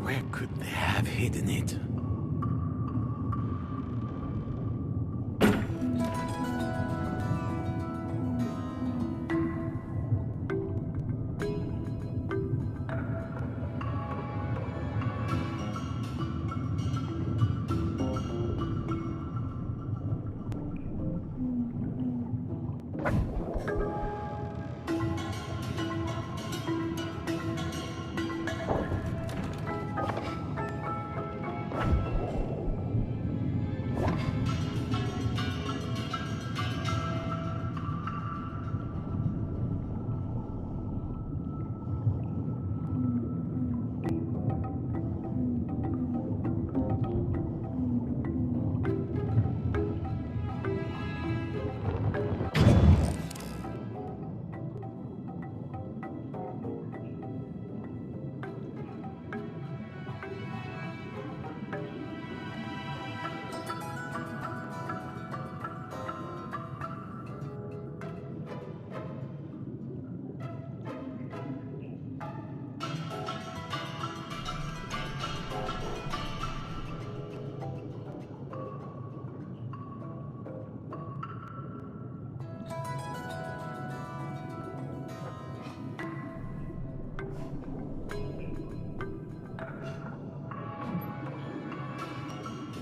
Where could they have hidden it?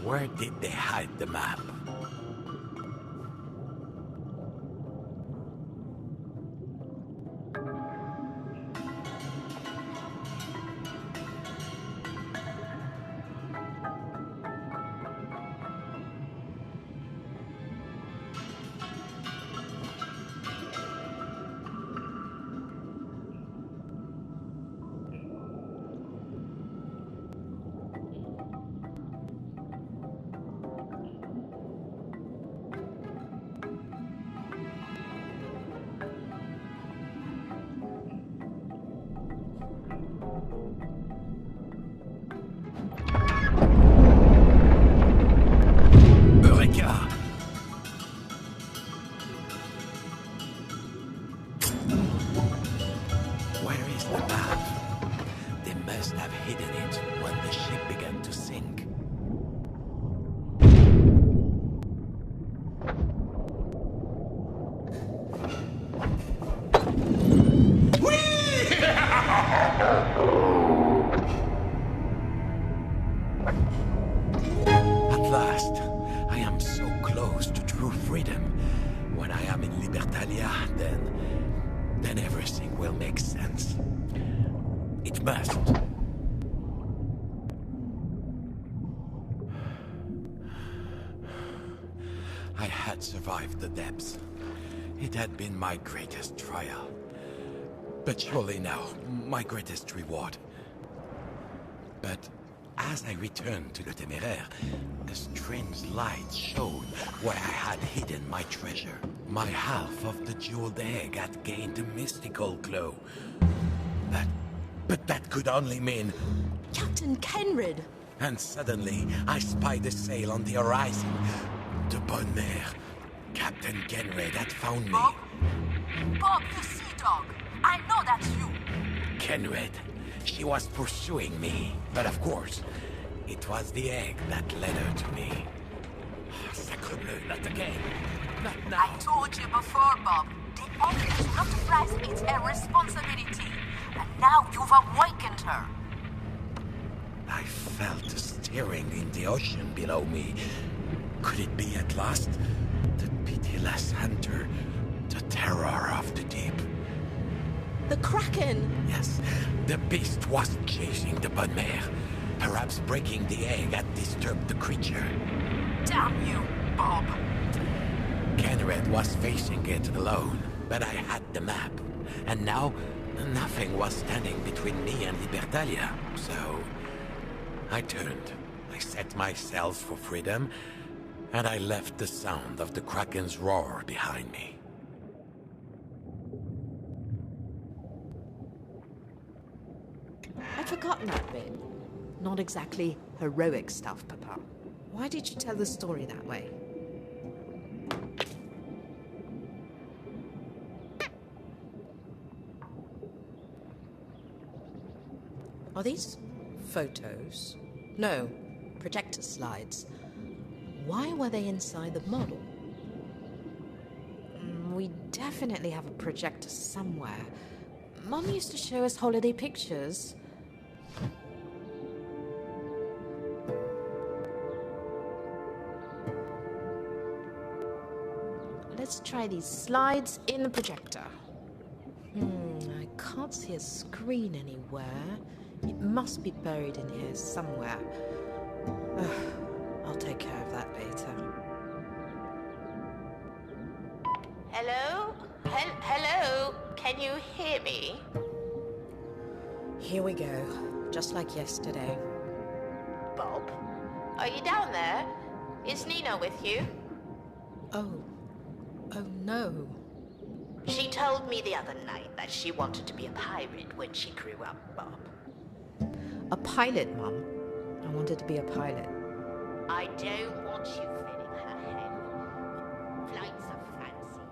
Where did they hide the map? Eureka! Where is the map? They must have hidden it when the ship began to sink. At last, I am so close to true freedom. When I am in Libertalia, then everything will make sense. It must. I had survived the depths. It had been my greatest trial. But surely now, my greatest reward. But as I returned to the Téméraire, a strange light shone where I had hidden my treasure. My half of the jeweled egg had gained a mystical glow. But that could only mean... Captain Kenrid! And suddenly, I spied a sail on the horizon. De bonne mer. Captain Kenred had found me. Bob? Bob, you sea dog! I know that's you! Kenred. She was pursuing me. But of course, it was the egg that led her to me. Sacre bleu, not again. Not now. I told you before, Bob. The egg is not a prize, it's a responsibility. And now you've awakened her. I felt a stirring in the ocean below me. Could it be at last the pitiless hunter, the terror of the deep? The Kraken! Yes, the beast was chasing the bonne mer. Perhaps breaking the egg had disturbed the creature. Damn you, Bob. Kenred was facing it alone, but I had the map. And now, nothing was standing between me and Libertalia. So, I turned. I set my sails for freedom, and I left the sound of the Kraken's roar behind me. I'd forgotten that bit. Not exactly heroic stuff, Papa. Why did you tell the story that way? Are these photos? No, projector slides. Why were they inside the model? We definitely have a projector somewhere. Mum used to show us holiday pictures. Let's try these slides in the projector. I can't see a screen anywhere. It must be buried in here somewhere. I'll take care of that later. Hello? Hello? Can you hear me? Here we go. Just like yesterday. Bob? Are you down there? Is Nina with you? Oh no. She told me the other night that she wanted to be a pirate when she grew up, Bob. A pilot, Mum. I wanted to be a pilot. I don't want you filling her head with flights of fancy.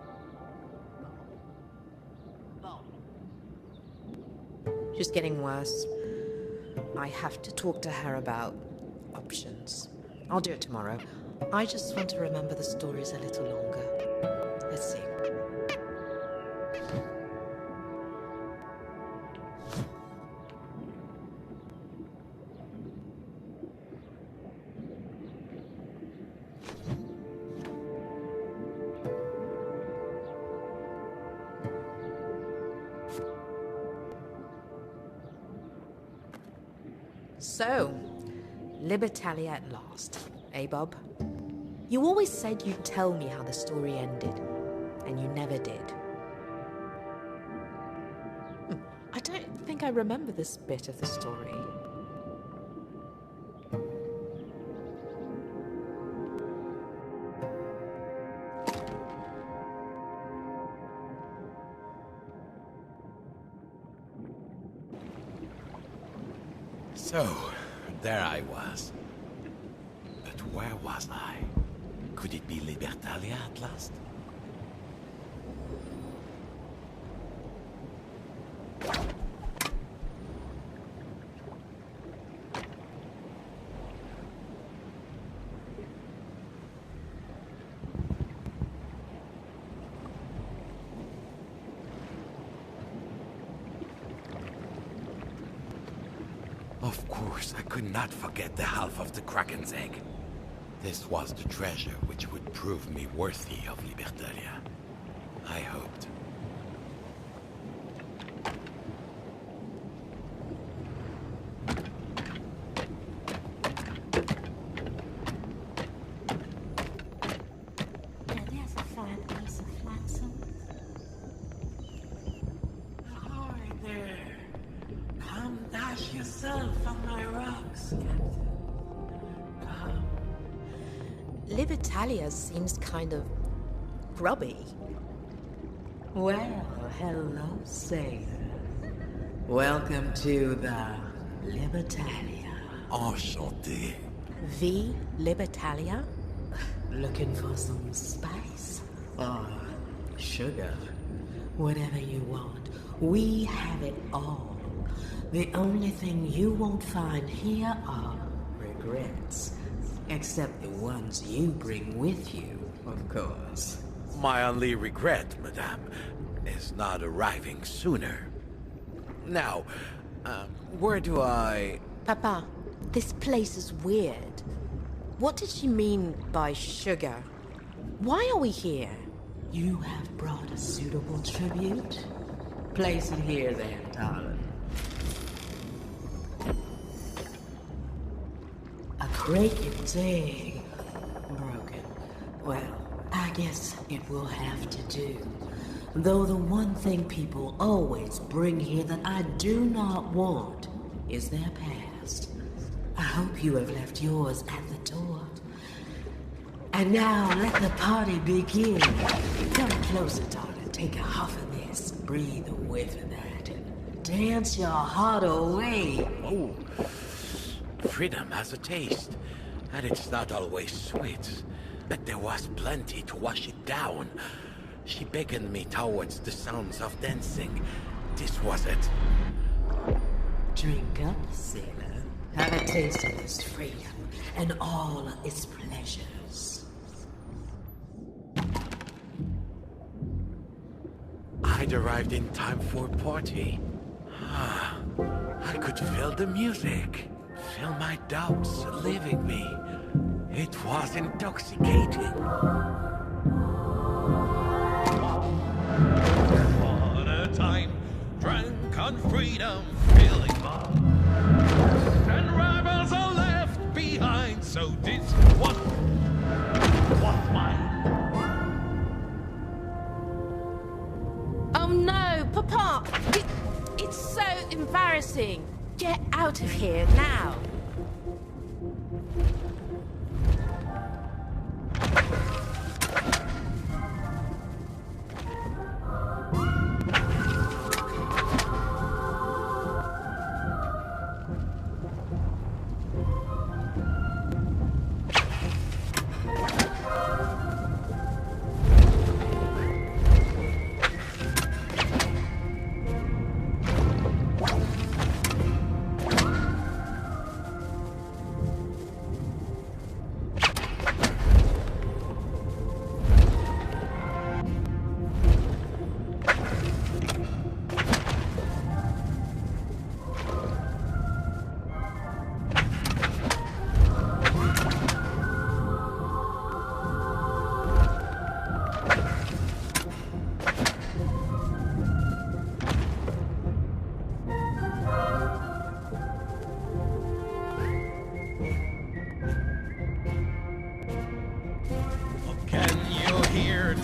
Bob. She's getting worse. I have to talk to her about options. I'll do it tomorrow. I just want to remember the stories a little longer. Let's see. So, Libertalia at last, eh, Bob? You always said you'd tell me how the story ended, and you never did. I don't think I remember this bit of the story. So, there I was. But where was I? Could it be Libertalia at last? Of course, I could not forget the half of the Kraken's egg. This was the treasure which would prove me worthy of Libertalia. I hoped. Now there's a fine piece of flaxen. Ahoy there! Come dash yourself on my rocks, Captain. Come. Libertalia seems kind of grubby. Well, hello, sailor. Welcome to the Libertalia. Enchanté. The Libertalia? Looking for some spice? Or sugar? Whatever you want. We have it all. The only thing you won't find here are regrets. Except the ones you bring with you, of course. My only regret, madame, is not arriving sooner. Now, where do I... Papa, this place is weird. What did she mean by sugar? Why are we here? You have brought a suitable tribute? Place it here then, darling. A Kraken's egg. Broken. Well, I guess it will have to do. Though the one thing people always bring here that I do not want is their past. I hope you have left yours at the door. And now let the party begin. Come closer, darling. Take a huff of this. Breathe a whiff of that. And dance your heart away. Oh, freedom has a taste, and it's not always sweet. But there was plenty to wash it down. She beckoned me towards the sounds of dancing. This was it. Drink up, sailor. Have a taste of this freedom and all its pleasures. I'd arrived in time for a party. I could feel the music, feel my doubts leaving me. It was intoxicating. What a time, drunk on freedom, feeling love. And rivals are left behind, so this was mine. Oh no, Papa! It's so embarrassing. Get out of here now.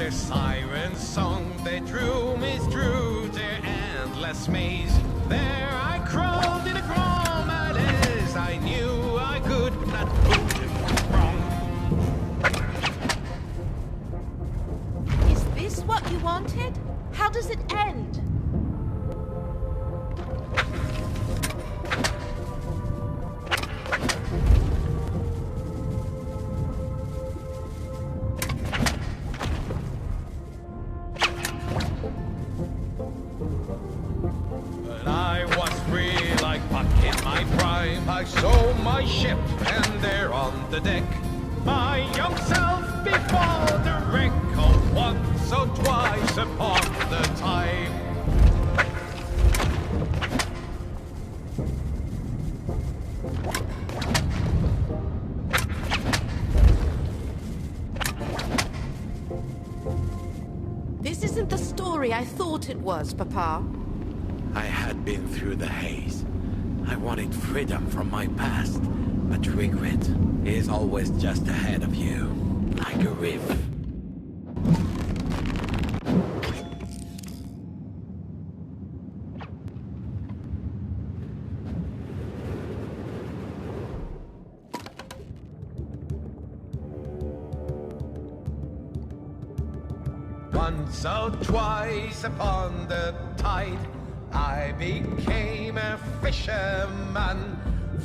Their sirens song, they drew me through their endless maze. There I crawled in a chromatis. I knew I could not prove them wrong. Is this what you wanted? How does it end? I saw my ship, and there on the deck, my young self before the wreck of once or twice upon the time. This isn't the story I thought it was, Papa. I had been through the haze. I wanted freedom from my past, but regret is always just ahead of you, like a reef. Once or twice upon the tide, I became a fisherman,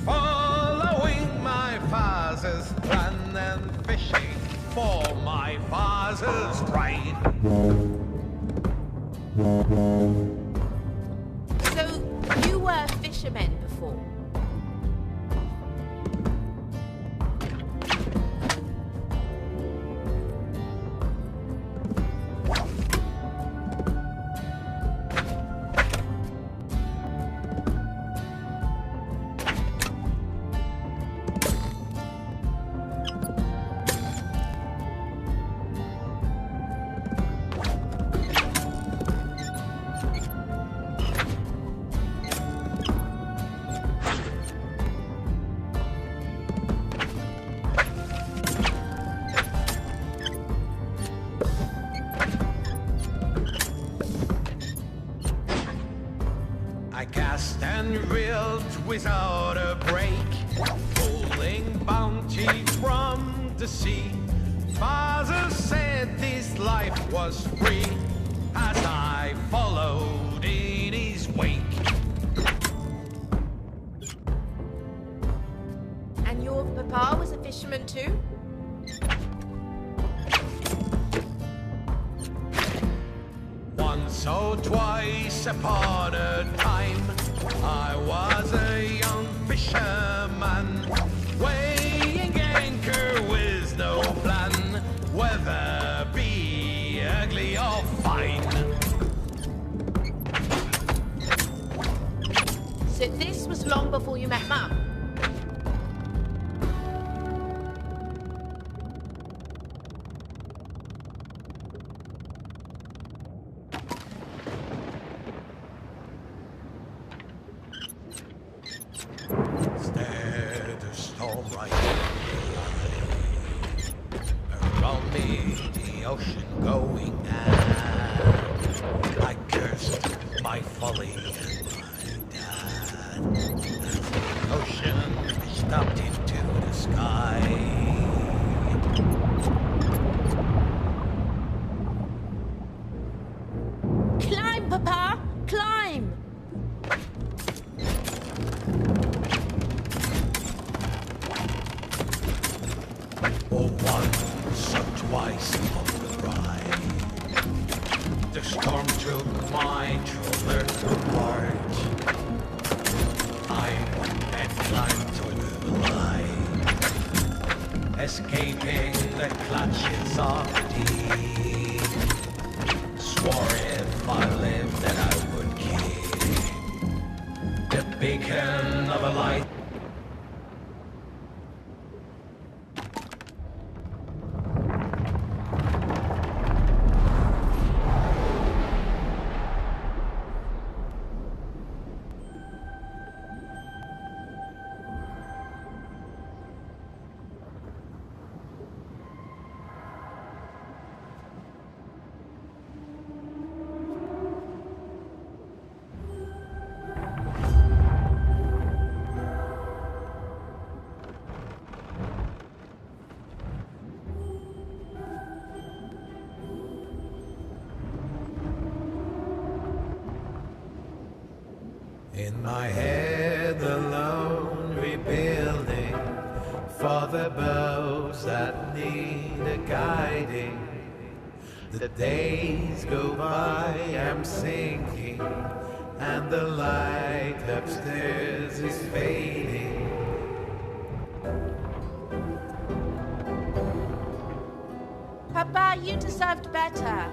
following my father's plan and fishing for my father's pride. So, you were fishermen before? I cast and reeled without a break, pulling bounty from the sea. Father said this life was free, as I followed in his wake. And your papa was a fisherman too? Once or twice upon a time, I was a young fisherman, weighing anchor with no plan, whether be ugly or fine. So this was long before you met Mum? Stare the storm right around me, the ocean going down. I cursed my folly and my dad. The ocean stopped into the sky. Climb, Papa! Climb! Oh, once or twice on the ride, the storm took my trawler apart. I had climbed through the light, escaping the clutches of the deep. Swore if I lived that I would keep the beacon of a light. In my head alone, rebuilding for the bows that need a guiding. The days go by, I'm sinking, and the light upstairs is fading. Papa, you deserved better.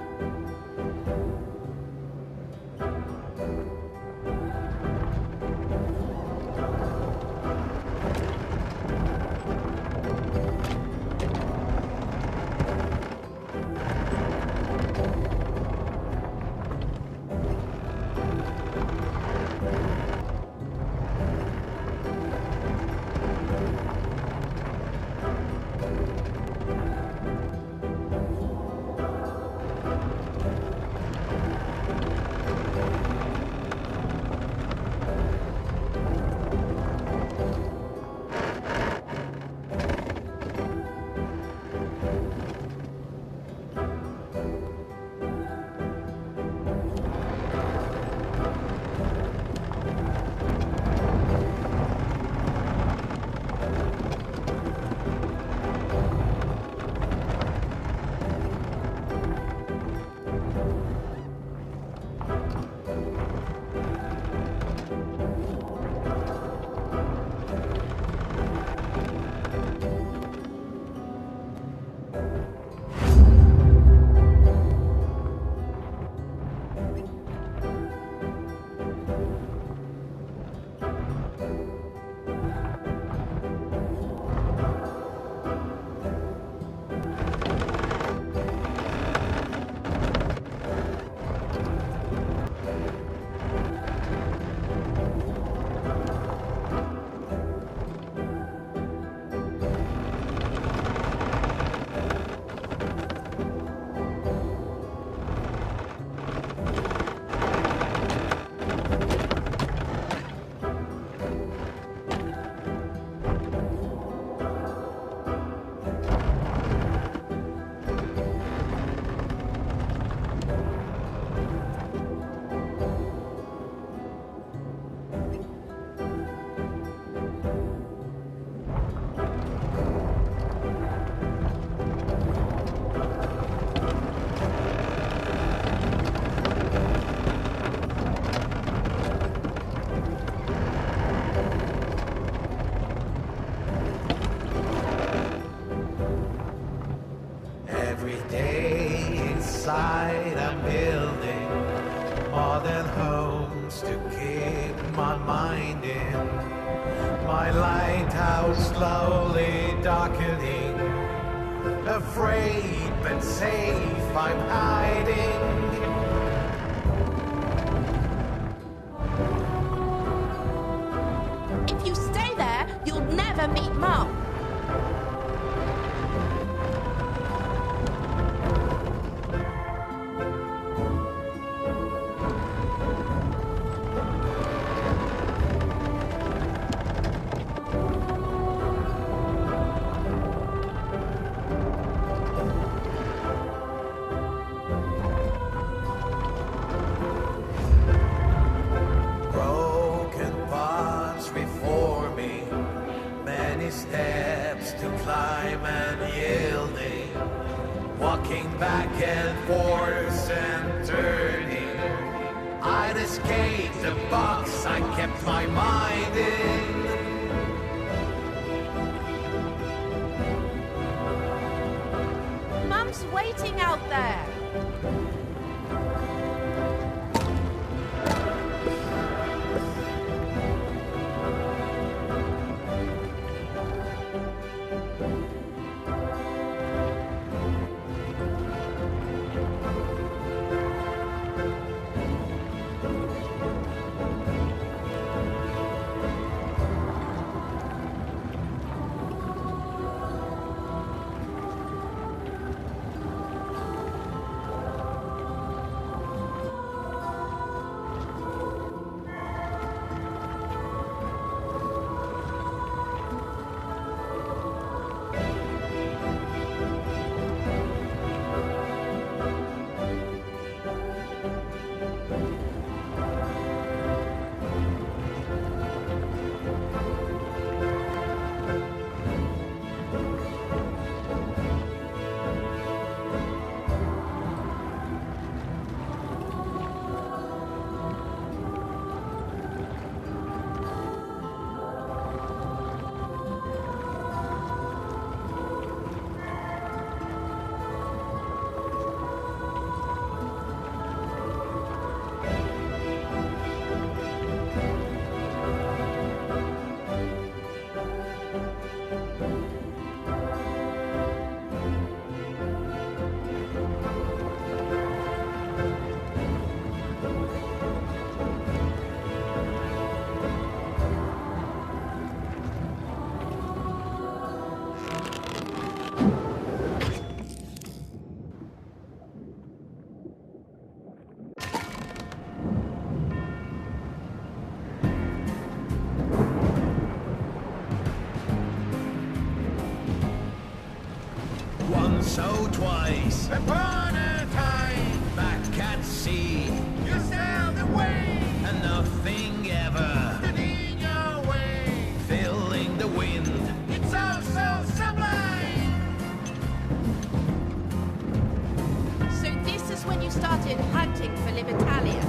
inside I'm building modern homes to keep my mind in. My lighthouse slowly darkening. Afraid but safe I'm hiding. If you stay there, you'll never meet Mom. Steps to climb and yielding, walking back and forth and turning. I'd escape the box I kept my mind in. Mum's waiting out there. Once or twice, upon a time, back at sea, you sailed away, and nothing ever stood in your way, filling the wind. It's all so sublime. So this is when you started hunting for Libertalia.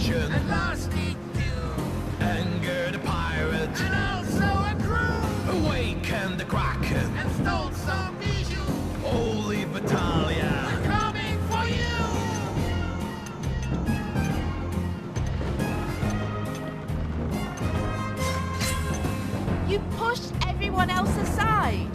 And lost it too. Anger the pirate, and also a crew. Awakened the Kraken, and stole some bijou. Oh, Libertalia, we're coming for you! You pushed everyone else aside.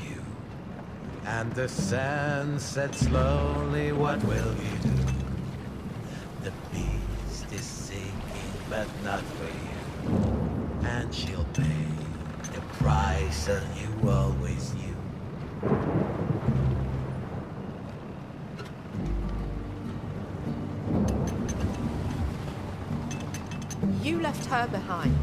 You. And the sand said slowly, what will you do? The beast is sinking, but not for you. And she'll pay the price that you always knew. You left her behind.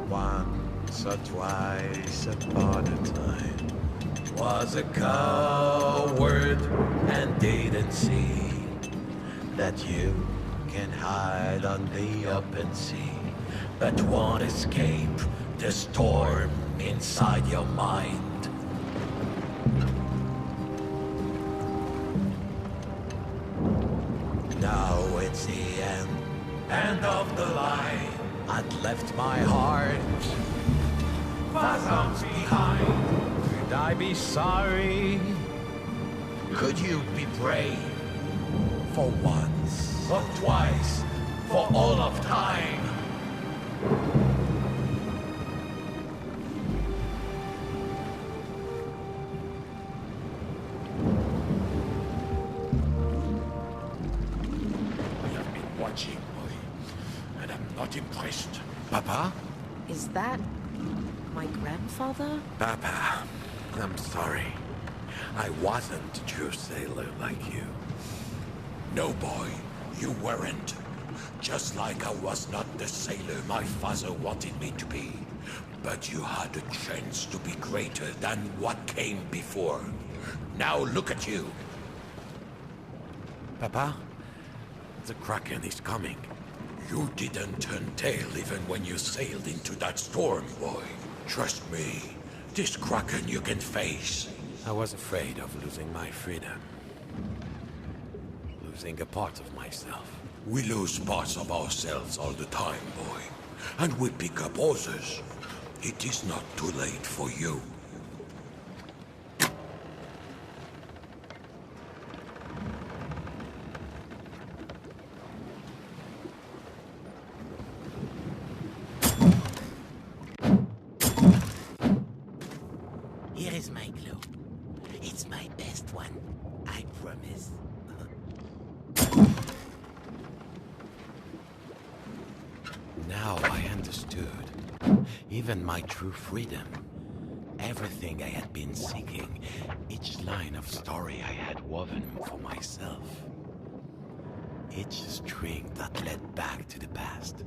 Once or twice upon a time was a coward and didn't see that you can hide on the open sea, but won't escape the storm inside your mind. Now it's the end of the line. I'd left my heart fathoms behind. Could I be sorry? Could you be brave? For once, or twice, for all of time. I have been watching, boy, and I'm not impressed. Papa? Is that my grandfather? Papa, I'm sorry. I wasn't a true sailor like you. No, boy, you weren't. Just like I was not the sailor my father wanted me to be. But you had a chance to be greater than what came before. Now look at you. Papa, the Kraken is coming. You didn't turn tail even when you sailed into that storm, boy. Trust me, this Kraken you can face. I was afraid of losing my freedom. Losing a part of myself. We lose parts of ourselves all the time, boy. And we pick up others. It is not too late for you. Here is my globe. It's my best one, I promise. Now I understood. Even my true freedom. Everything I had been seeking. Each line of story I had woven for myself. Each string that led back to the past.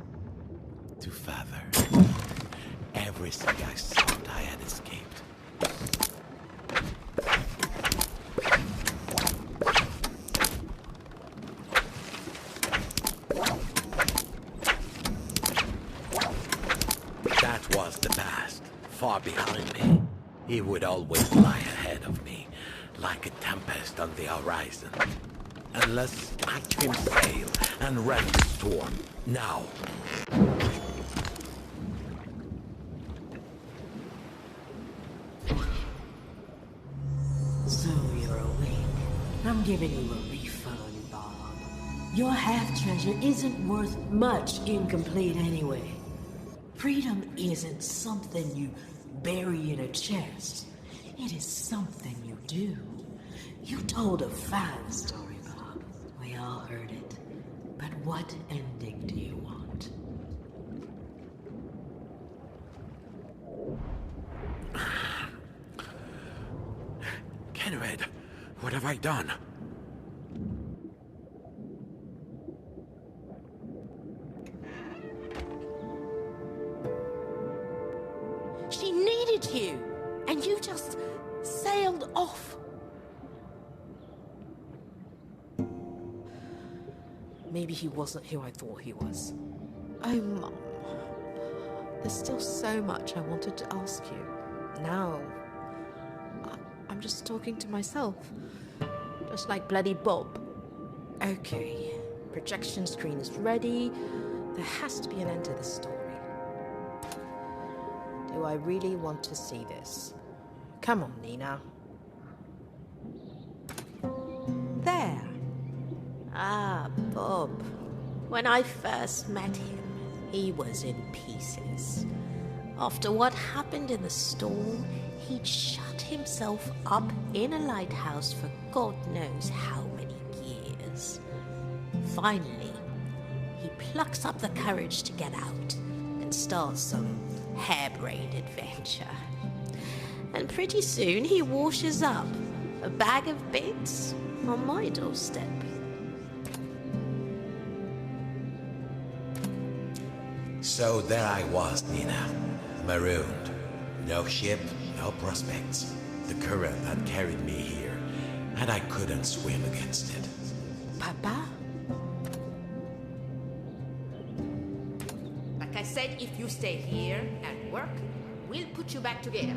To father. Everything I thought I had escaped. That was the past, far behind me. He would always lie ahead of me, like a tempest on the horizon. Unless I trim sail and run the storm, now. So you're awake. I'm giving you a refund, Bob. Your half-treasure isn't worth much incomplete anyway. Freedom isn't something you bury in a chest. It is something you do. You told a fine story, Bob. We all heard it. But what ending do you want? Kenred, what have I done? She needed you, and you just sailed off. Maybe he wasn't who I thought he was. Oh, Mum. There's still so much I wanted to ask you. Now, I'm just talking to myself. Just like bloody Bob. Okay, projection screen is ready. There has to be an end to this story. Do I really want to see this? Come on, Nina. There. Ah, Bob. When I first met him, he was in pieces. After what happened in the storm, he'd shut himself up in a lighthouse for God knows how many years. Finally, he plucks up the courage to get out and starts some harebrained adventure. And pretty soon he washes up, a bag of bits, on my doorstep. So there I was, Nina. Marooned. No ship, no prospects. The current had carried me here, and I couldn't swim against it. Papa? Like I said, if you stay here and work, we'll put you back together.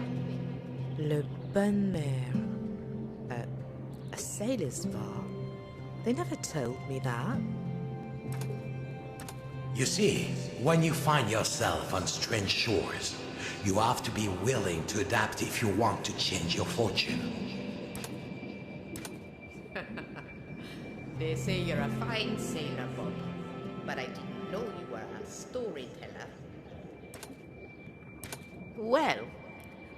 Le Bonne Mère. A sailor's bar. They never told me that. You see, when you find yourself on strange shores, you have to be willing to adapt if you want to change your fortune. They say you're a fine sailor, Bob, but I didn't know you were a storyteller. Well,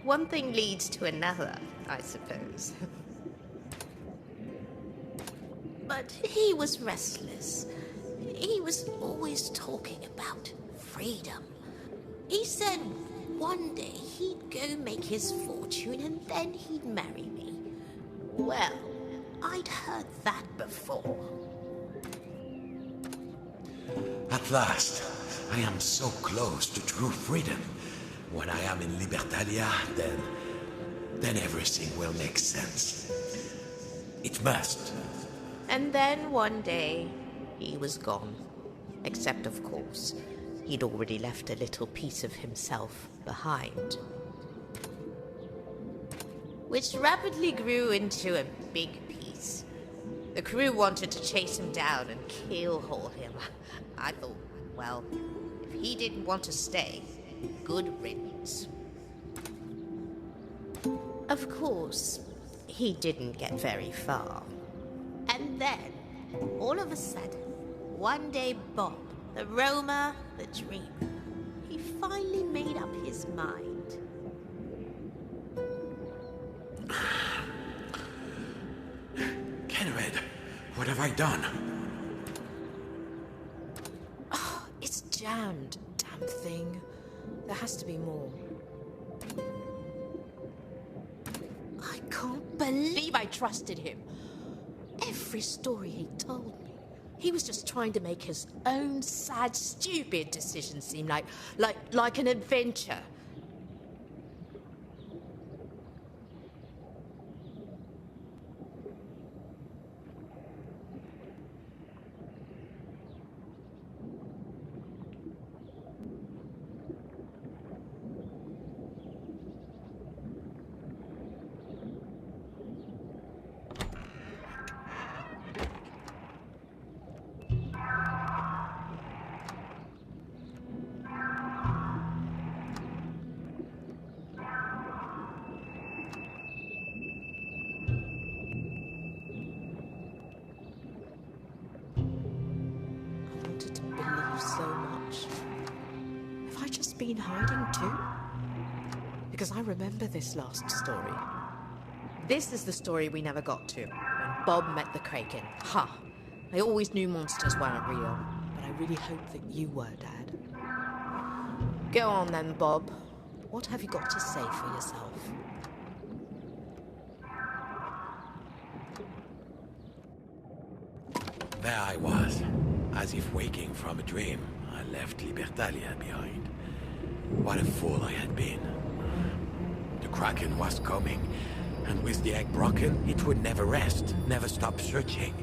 one thing leads to another, I suppose. But he was restless. He was always talking about freedom. He said one day he'd go make his fortune and then he'd marry me. Well, I'd heard that before. At last, I am so close to true freedom. When I am in Libertalia, then everything will make sense. It must. And then one day, he was gone. Except, of course, he'd already left a little piece of himself behind. Which rapidly grew into a big piece. The crew wanted to chase him down and keelhaul him. I thought, well, if he didn't want to stay, good riddance. Of course, he didn't get very far. And then, all of a sudden, one day Bob, the roamer, the dreamer, he finally made up his mind. Kenred, what have I done? Oh, it's jammed, damn thing. There has to be more. I can't believe I trusted him. Every story he told me, he was just trying to make his own sad, stupid decisions seem like an adventure. So much. Have I just been hiding too? Because I remember this last story. This is the story we never got to, when Bob met the Kraken. Ha! I always knew monsters weren't real, but I really hoped that you were, Dad. Go on then, Bob. What have you got to say for yourself? There I was. As if waking from a dream, I left Libertalia behind. What a fool I had been. The Kraken was coming, and with the egg broken, it would never rest, never stop searching.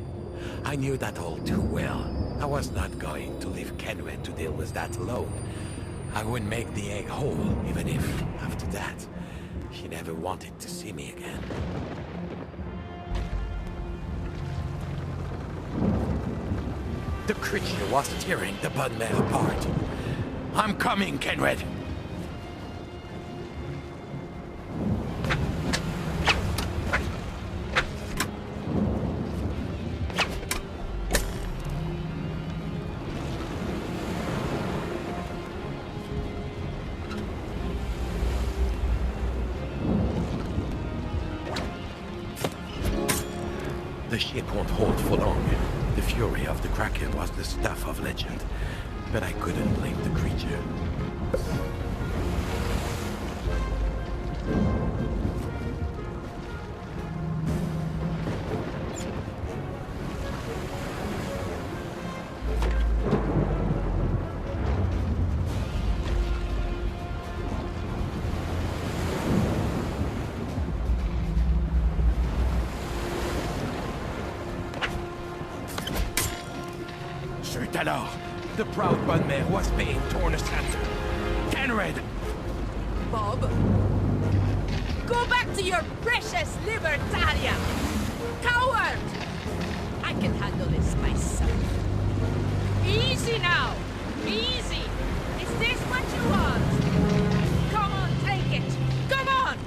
I knew that all too well. I was not going to leave Kenred to deal with that alone. I would make the egg whole, even if, after that, she never wanted to see me again. The creature was tearing the Budmare apart. I'm coming, Kenred! The ship won't hold for long. The fury of the Kraken was the stuff of legend, but I couldn't blame the creature. Alors, the proud Budmare was being torn asunder. Kenred! Bob? Go back to your precious Libertalia! Coward! I can handle this myself. Easy now! Easy! Is this what you want? Come on, take it! Come on!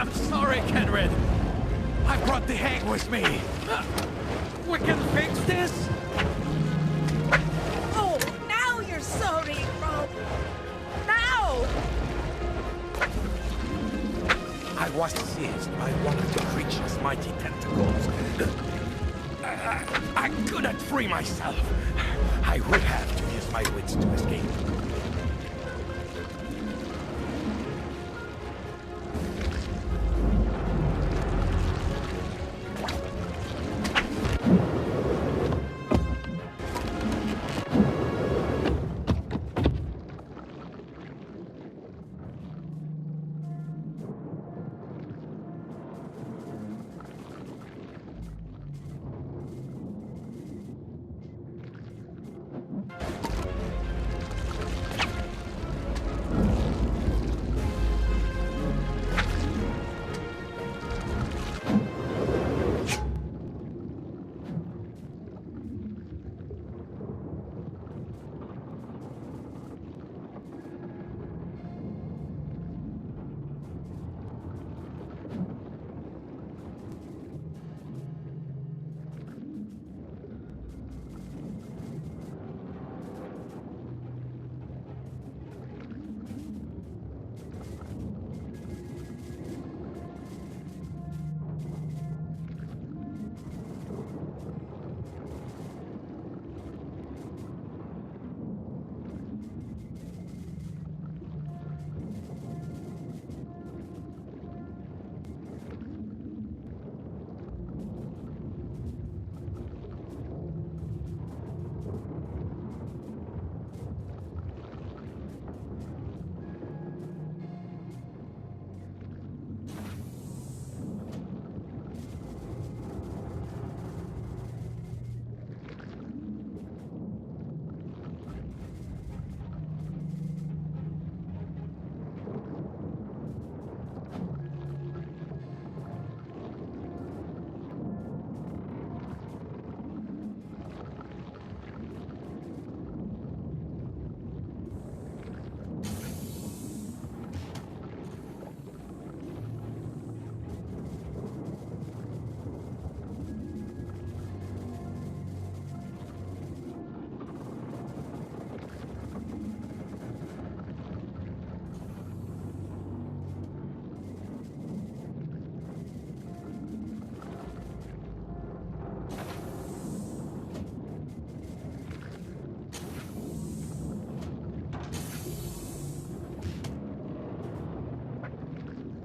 I'm sorry, Kenred. I brought the hang with me. We can fix this? Oh, now you're sorry, Bob. Now! I was seized by one of the creature's mighty tentacles. I couldn't free myself. I would have to use my wits to escape.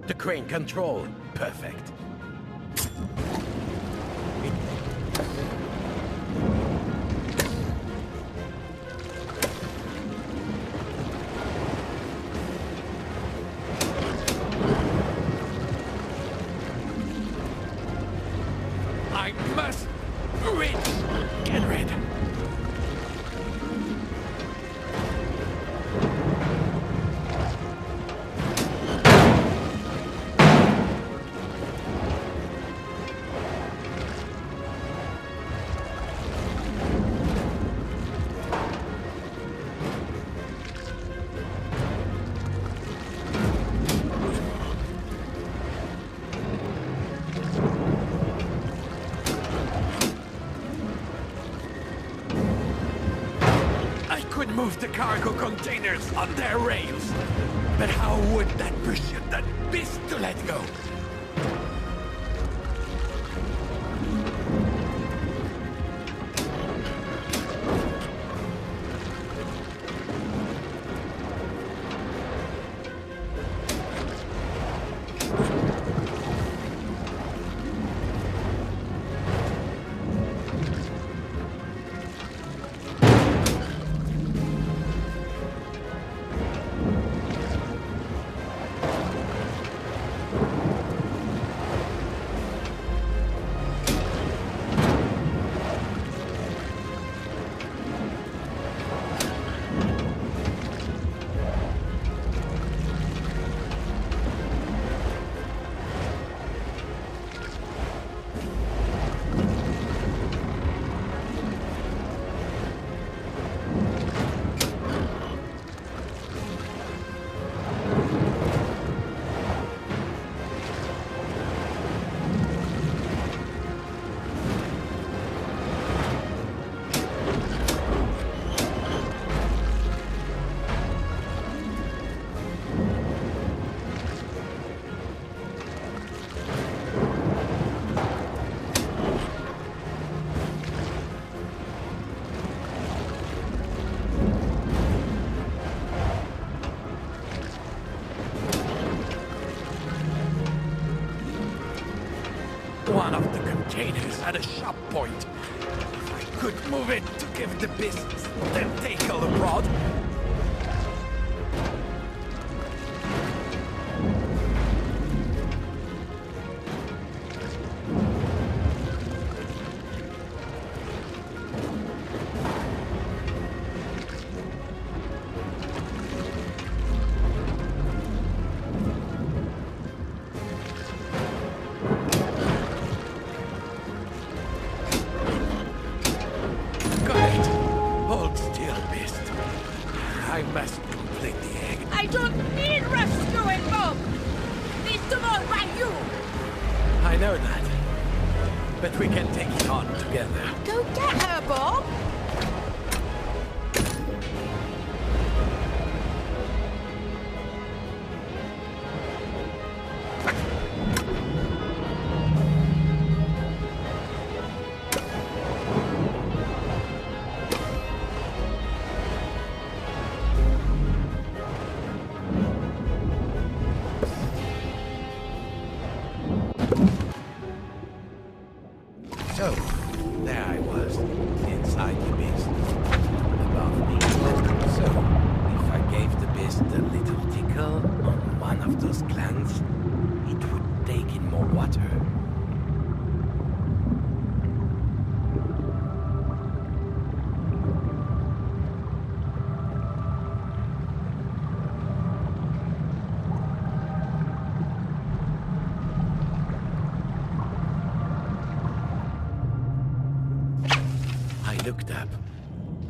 The crane control. Perfect. I must reach Kenred. Move the cargo containers on their rails. But how would that persuade that beast to let go? containers at a sharp point. If I could move it to give the beasts their tackle abroad. So, there I was, inside the beast, above me. So, if I gave the beast a little tickle on one of those glands, it would take in more water. Looked up.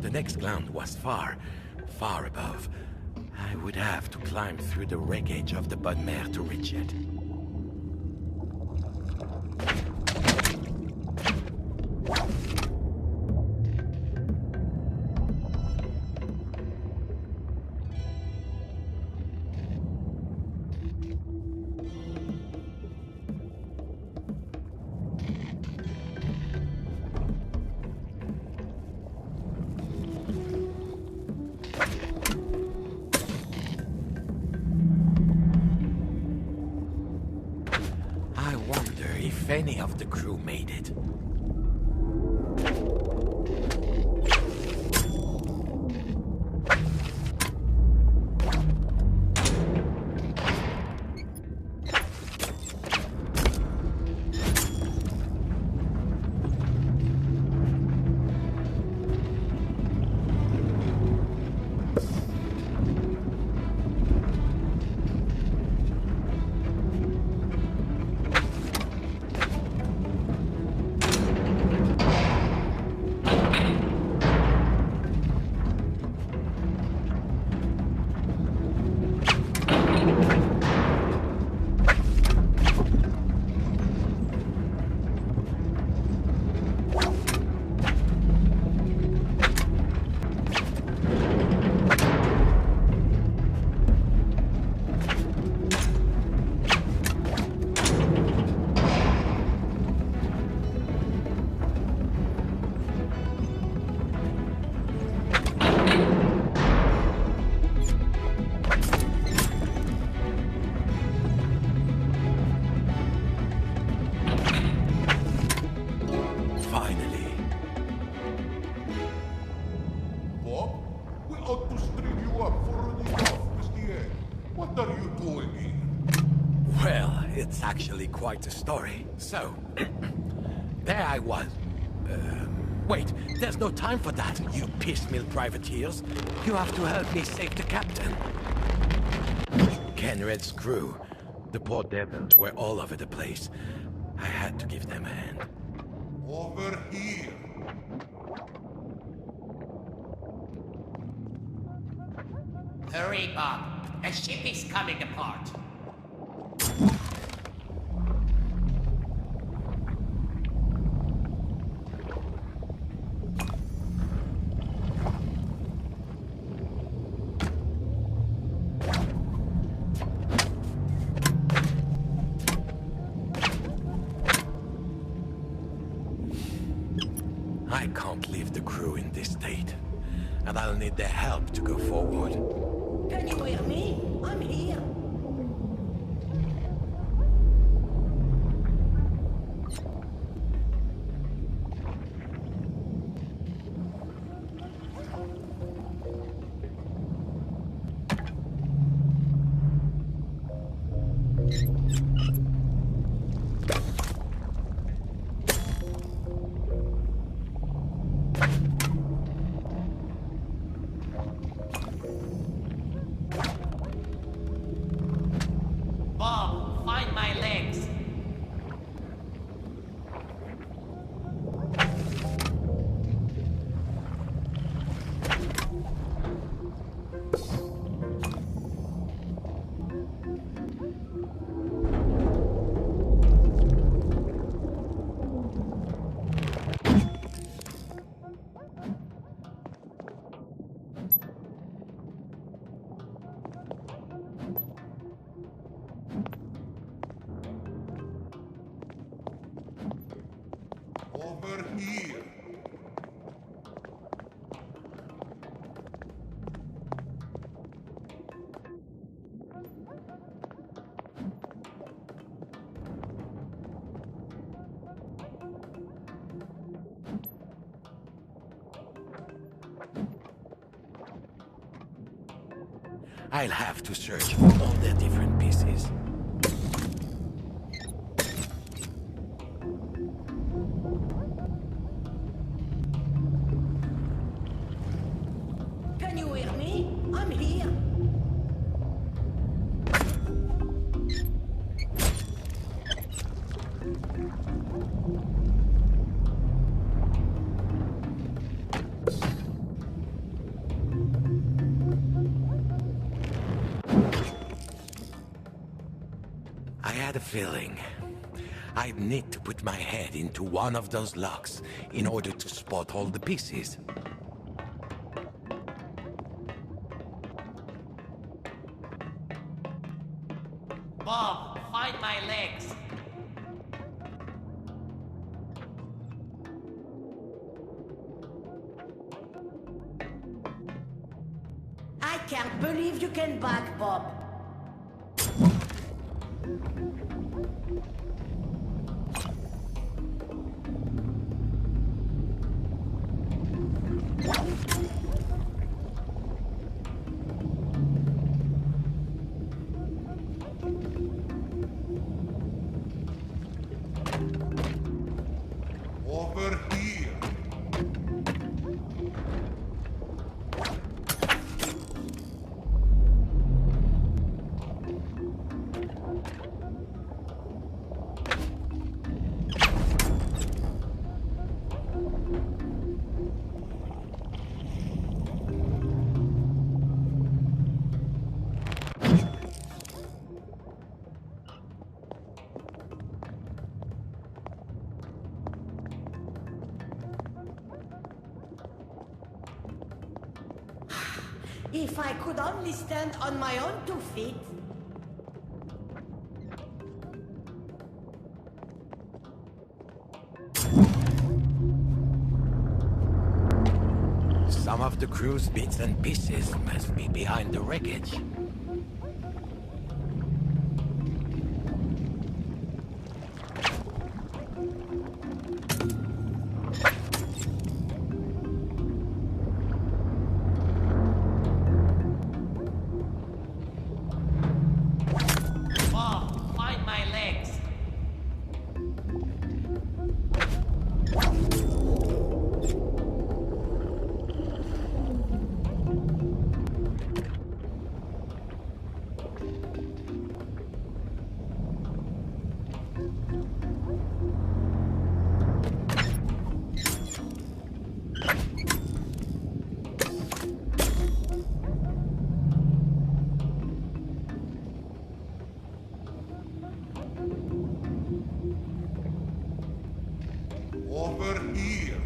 The next gland was far, far above. I would have to climb through the wreckage of the Budmare to reach it. If any of the crew made it. It's actually quite a story. So, there I was. Wait, there's no time for that, you piecemeal privateers. You have to help me save the captain. Kenred's crew, the poor devils, were all over the place. I had to give them a hand. Over here. Hurry, Bob. A ship is coming apart. I can't leave the crew in this state, and I'll need their help to go forward. Can you hear me? I'm here. Bob, find my legs. Over here. I'll have to search for all the different pieces. Can you hear me? I'm here. I had a feeling. I'd need to put my head into one of those locks in order to spot all the pieces. Bob, find my legs. I can't believe you came back, Bob. Over here. If I could only stand on my own 2 feet. Some of the crew's bits and pieces must be behind the wreckage. Bob, find my legs. Over here.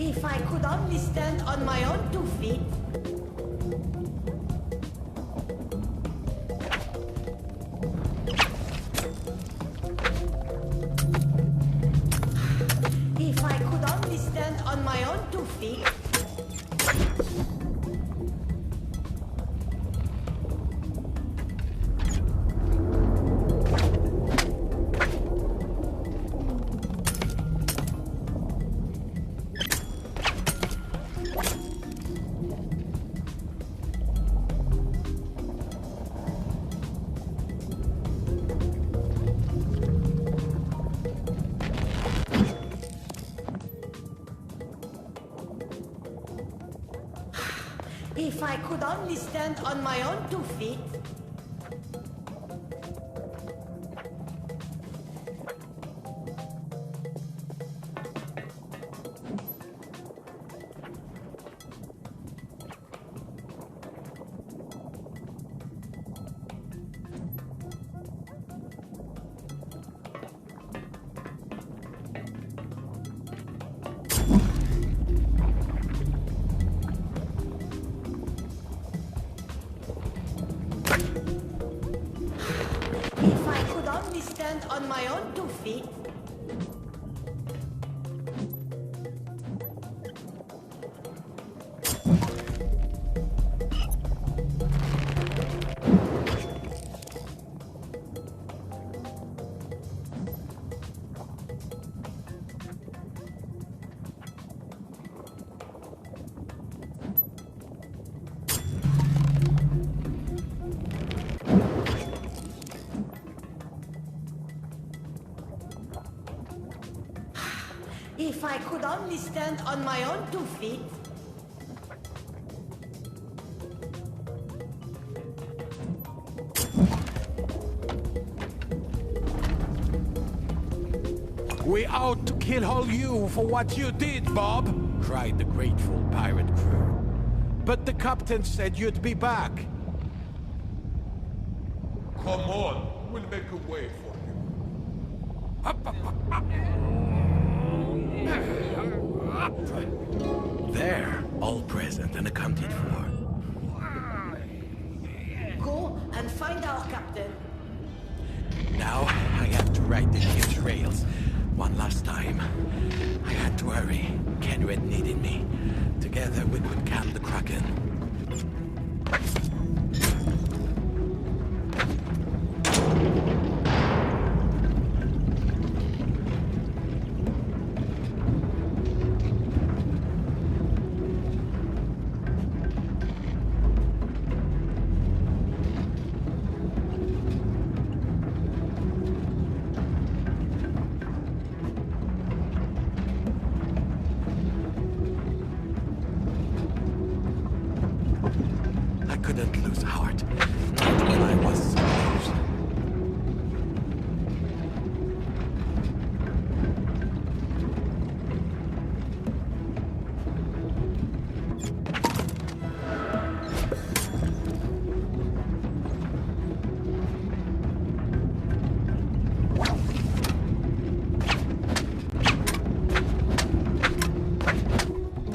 If I could only stand on my own 2 feet. If I could only stand on my own 2 feet. If I could only stand on my own 2 feet. If I could only stand on my own 2 feet. If I could only stand on my own 2 feet. We out to kill all you for what you did, Bob, cried the grateful pirate crew. But the captain said you'd be back. Come on, we'll make a way for you. There, all present and accounted for. Go and find our captain. Now, I had to ride the ship's rails one last time. I had to hurry. Kenred needed me. Together we could calm the Kraken. I couldn't lose heart, not when I was so close.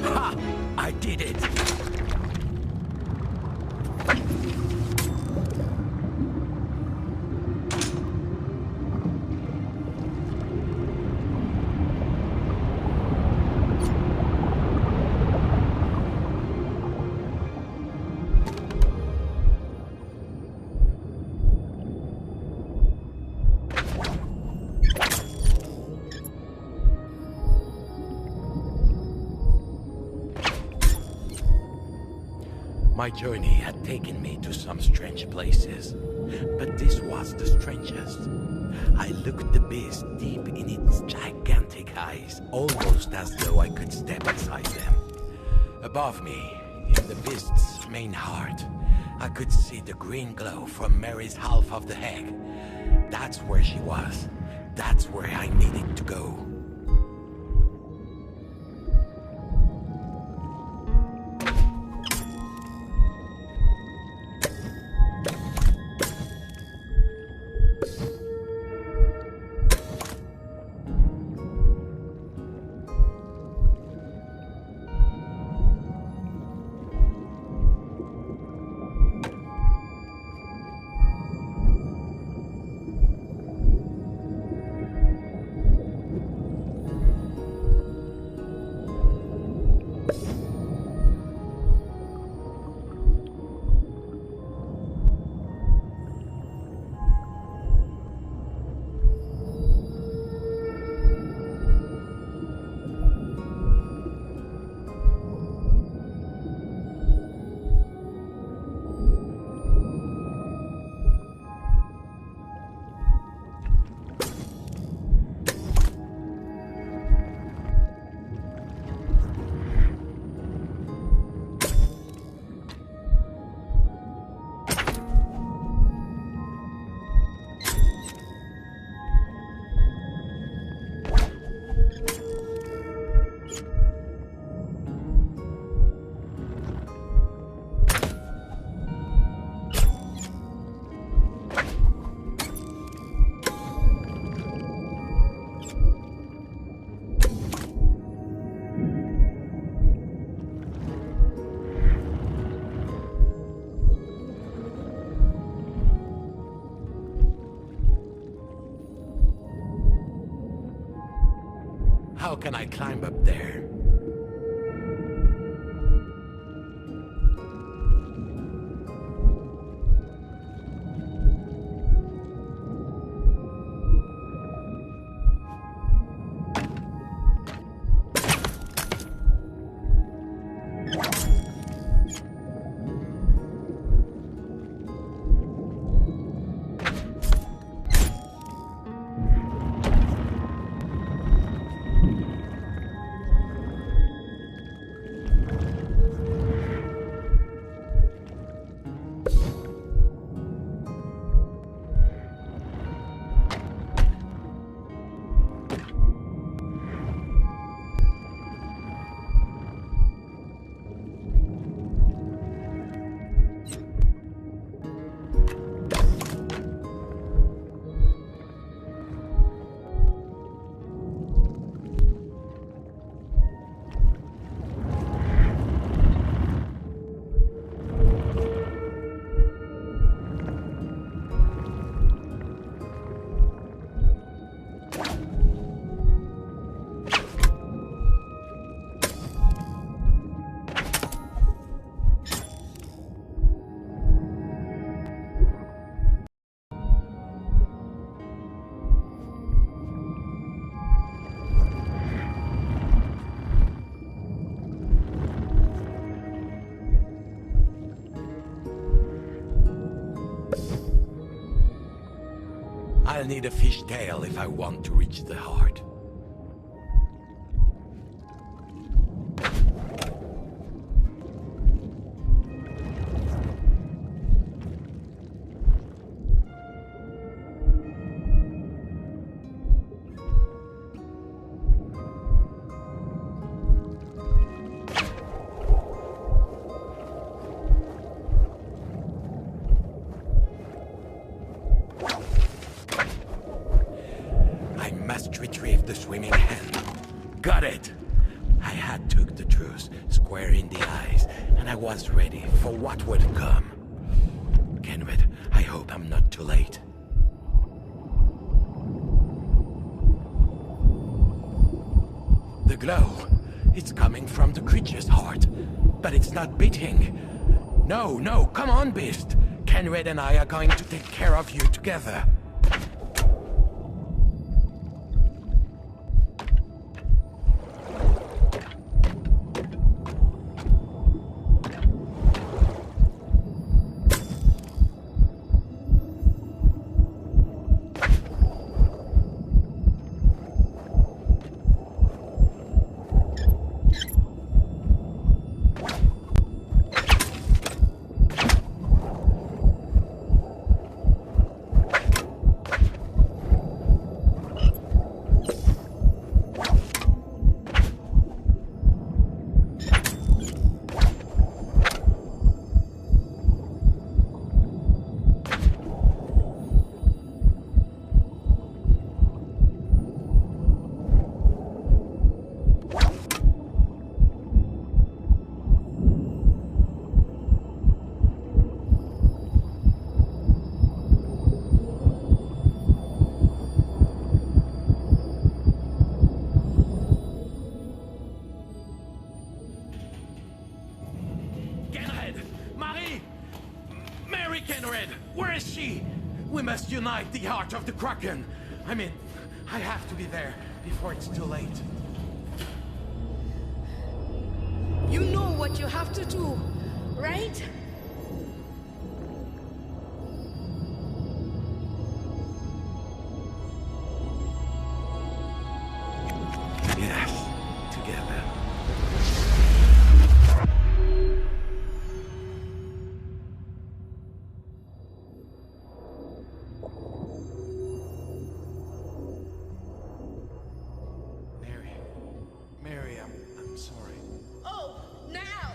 Ha! I did it! My journey had taken me to some strange places, but this was the strangest. I looked the beast deep in its gigantic eyes, almost as though I could step inside them. Above me, in the beast's main heart, I could see the green glow from Mary's half of the egg. That's where she was. That's where I needed to go. How can I climb up there? I'll need a fish tail if I want to reach the heart. Retrieve the swimming hand. Got it! I had took the truth square in the eyes, and I was ready for what would come. Kenred, I hope I'm not too late. The glow, it's coming from the creature's heart, but it's not beating. No, come on, beast. Kenred and I are going to take care of you together. Where is she? We must unite the heart of the Kraken. I mean, I have to be there before it's too late. You know what you have to do, right? Yes, together. Mary, I'm sorry. Oh, now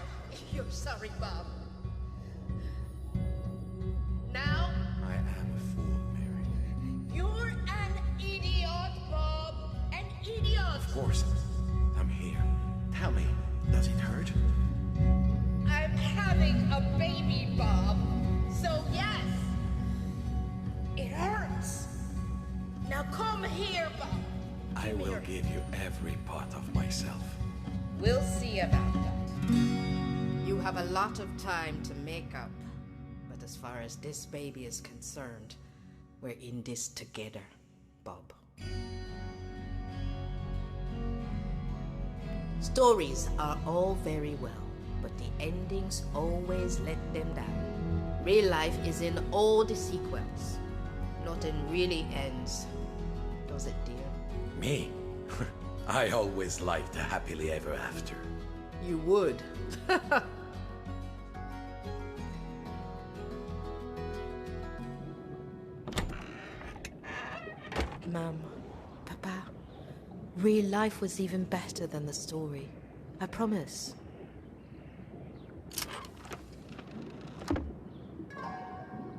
you're sorry, Bob. Now? I am a fool, Mary. You're an idiot, Bob. An idiot. Of course. I'm here. Tell me, does it hurt? I'm having a baby, Bob. So yes, it hurts. Now come here, Bob. I will give you every part of myself. We'll see about that. You have a lot of time to make up. But as far as this baby is concerned, we're in this together, Bob. Stories are all very well, but the endings always let them down. Real life is in all the sequels. Nothing really ends. Does it, dear? Me? I always liked a happily ever after. You would. Mum, Papa, real life was even better than the story. I promise.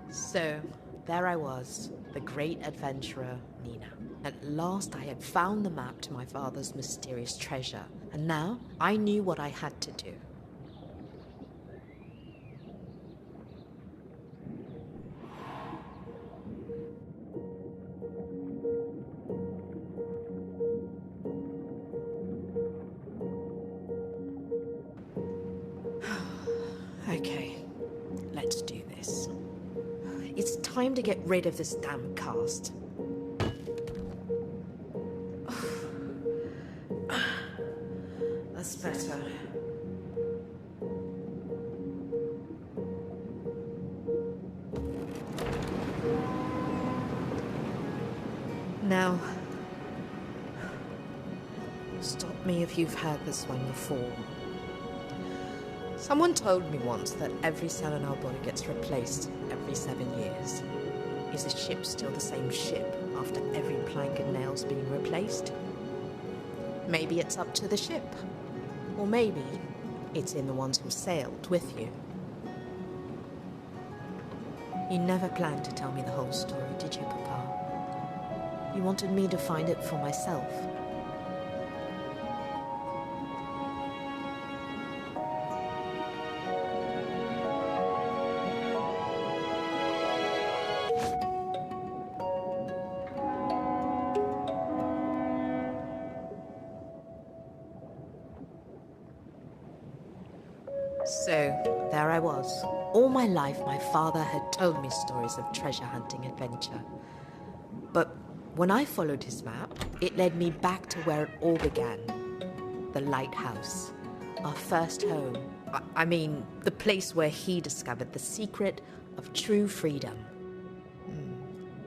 So, there I was, the great adventurer, Nina. At last I had found the map to my father's mysterious treasure, and now I knew what I had to do. Okay, let's do this. It's time to get rid of this damn cast. That's better. Now, stop me if you've heard this one before. Someone told me once that every cell in our body gets replaced every 7 years. Is a ship still the same ship after every plank and nail's being replaced? Maybe it's up to the ship. Or maybe it's in the ones who sailed with you. You never planned to tell me the whole story, did you, Papa? You wanted me to find it for myself. So, there I was. All my life, my father had told me stories of treasure hunting adventure. But when I followed his map, it led me back to where it all began. The lighthouse. Our first home. I mean, the place where he discovered the secret of true freedom.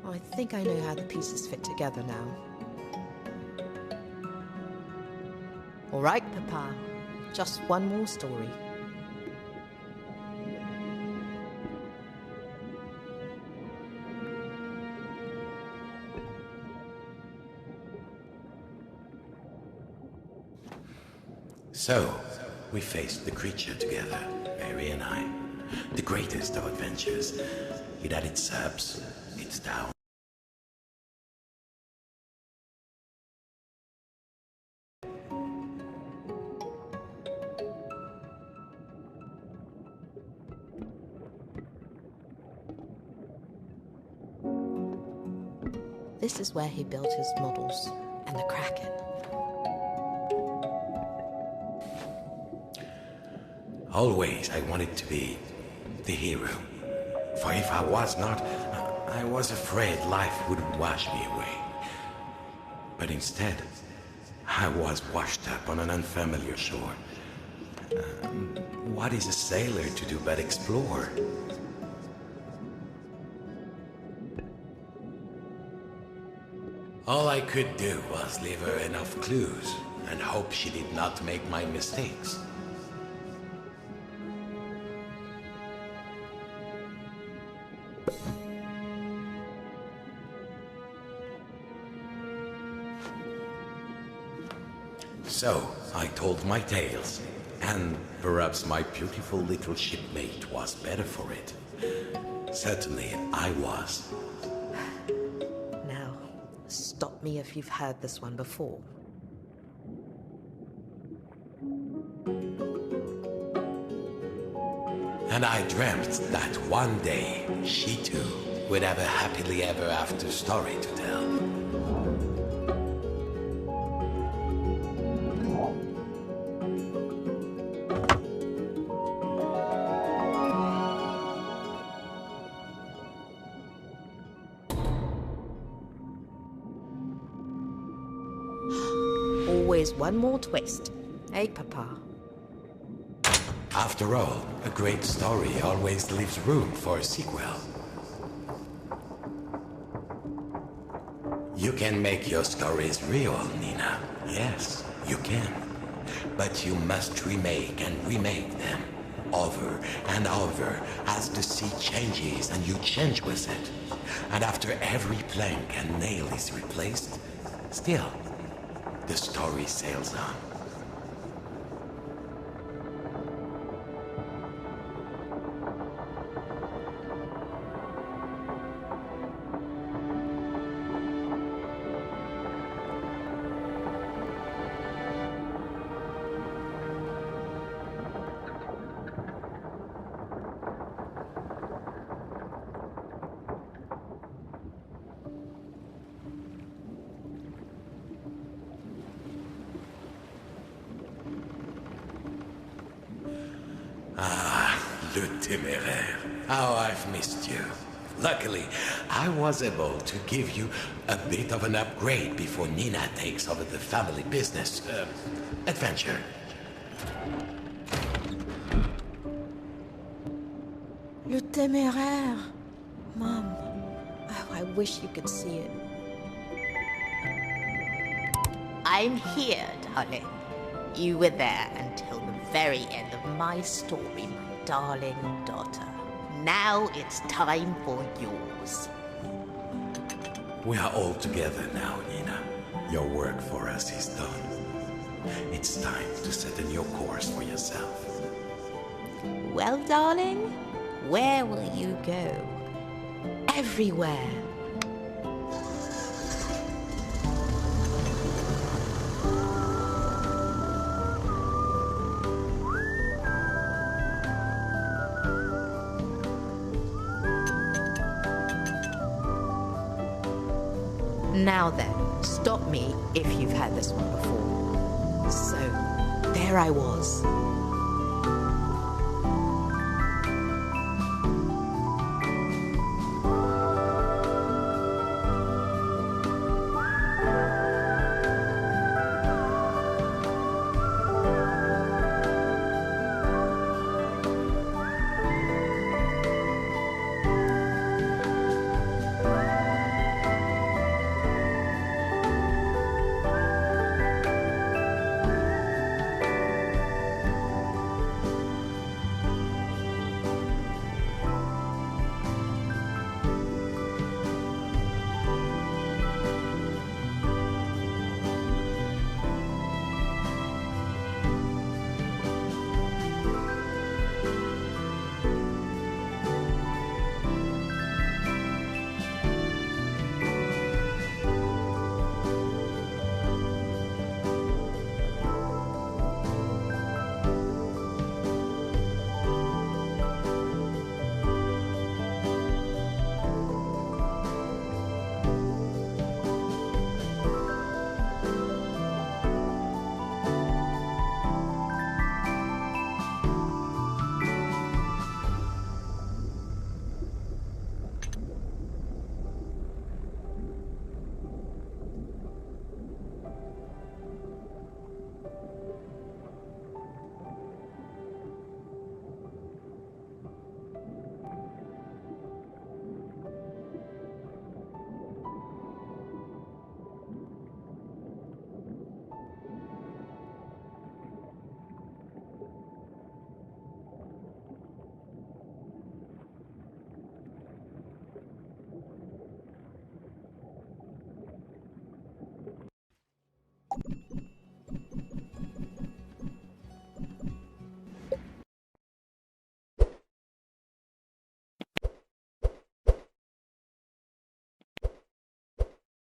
I think I know how the pieces fit together now. All right, Papa. Just one more story. So, we faced the creature together, Mary and I. The greatest of adventures. It had its ups, its downs. This is where he built his models and the Kraken. Always I wanted to be the hero. For if I was not, I was afraid life would wash me away. But instead, I was washed up on an unfamiliar shore. What is a sailor to do but explore? All I could do was leave her enough clues and hope she did not make my mistakes. So, I told my tales, and perhaps my beautiful little shipmate was better for it. Certainly, I was. Now, stop me if you've heard this one before. And I dreamt that one day, she too would have a happily ever after story to tell. always one more twist. Hey, Papa. After all, a great story always leaves room for a sequel. You can make your stories real, Nina. Yes, you can. But you must remake and remake them. Over and over as the sea changes and you change with it. And after every plank and nail is replaced, still, the story sails on. Le Téméraire. How I've missed you. Luckily, I was able to give you a bit of an upgrade before Nina takes over the family business adventure. Le Téméraire. Mom. Oh, I wish you could see it. I'm here, darling. You were there until the very end of my story, my darling daughter. Now it's time for yours. We are all together now, Nina. Your work for us is done. It's time to set a new course for yourself. Well, darling, where will you go? Everywhere. Now then, stop me if you've had this one before. So, there I was,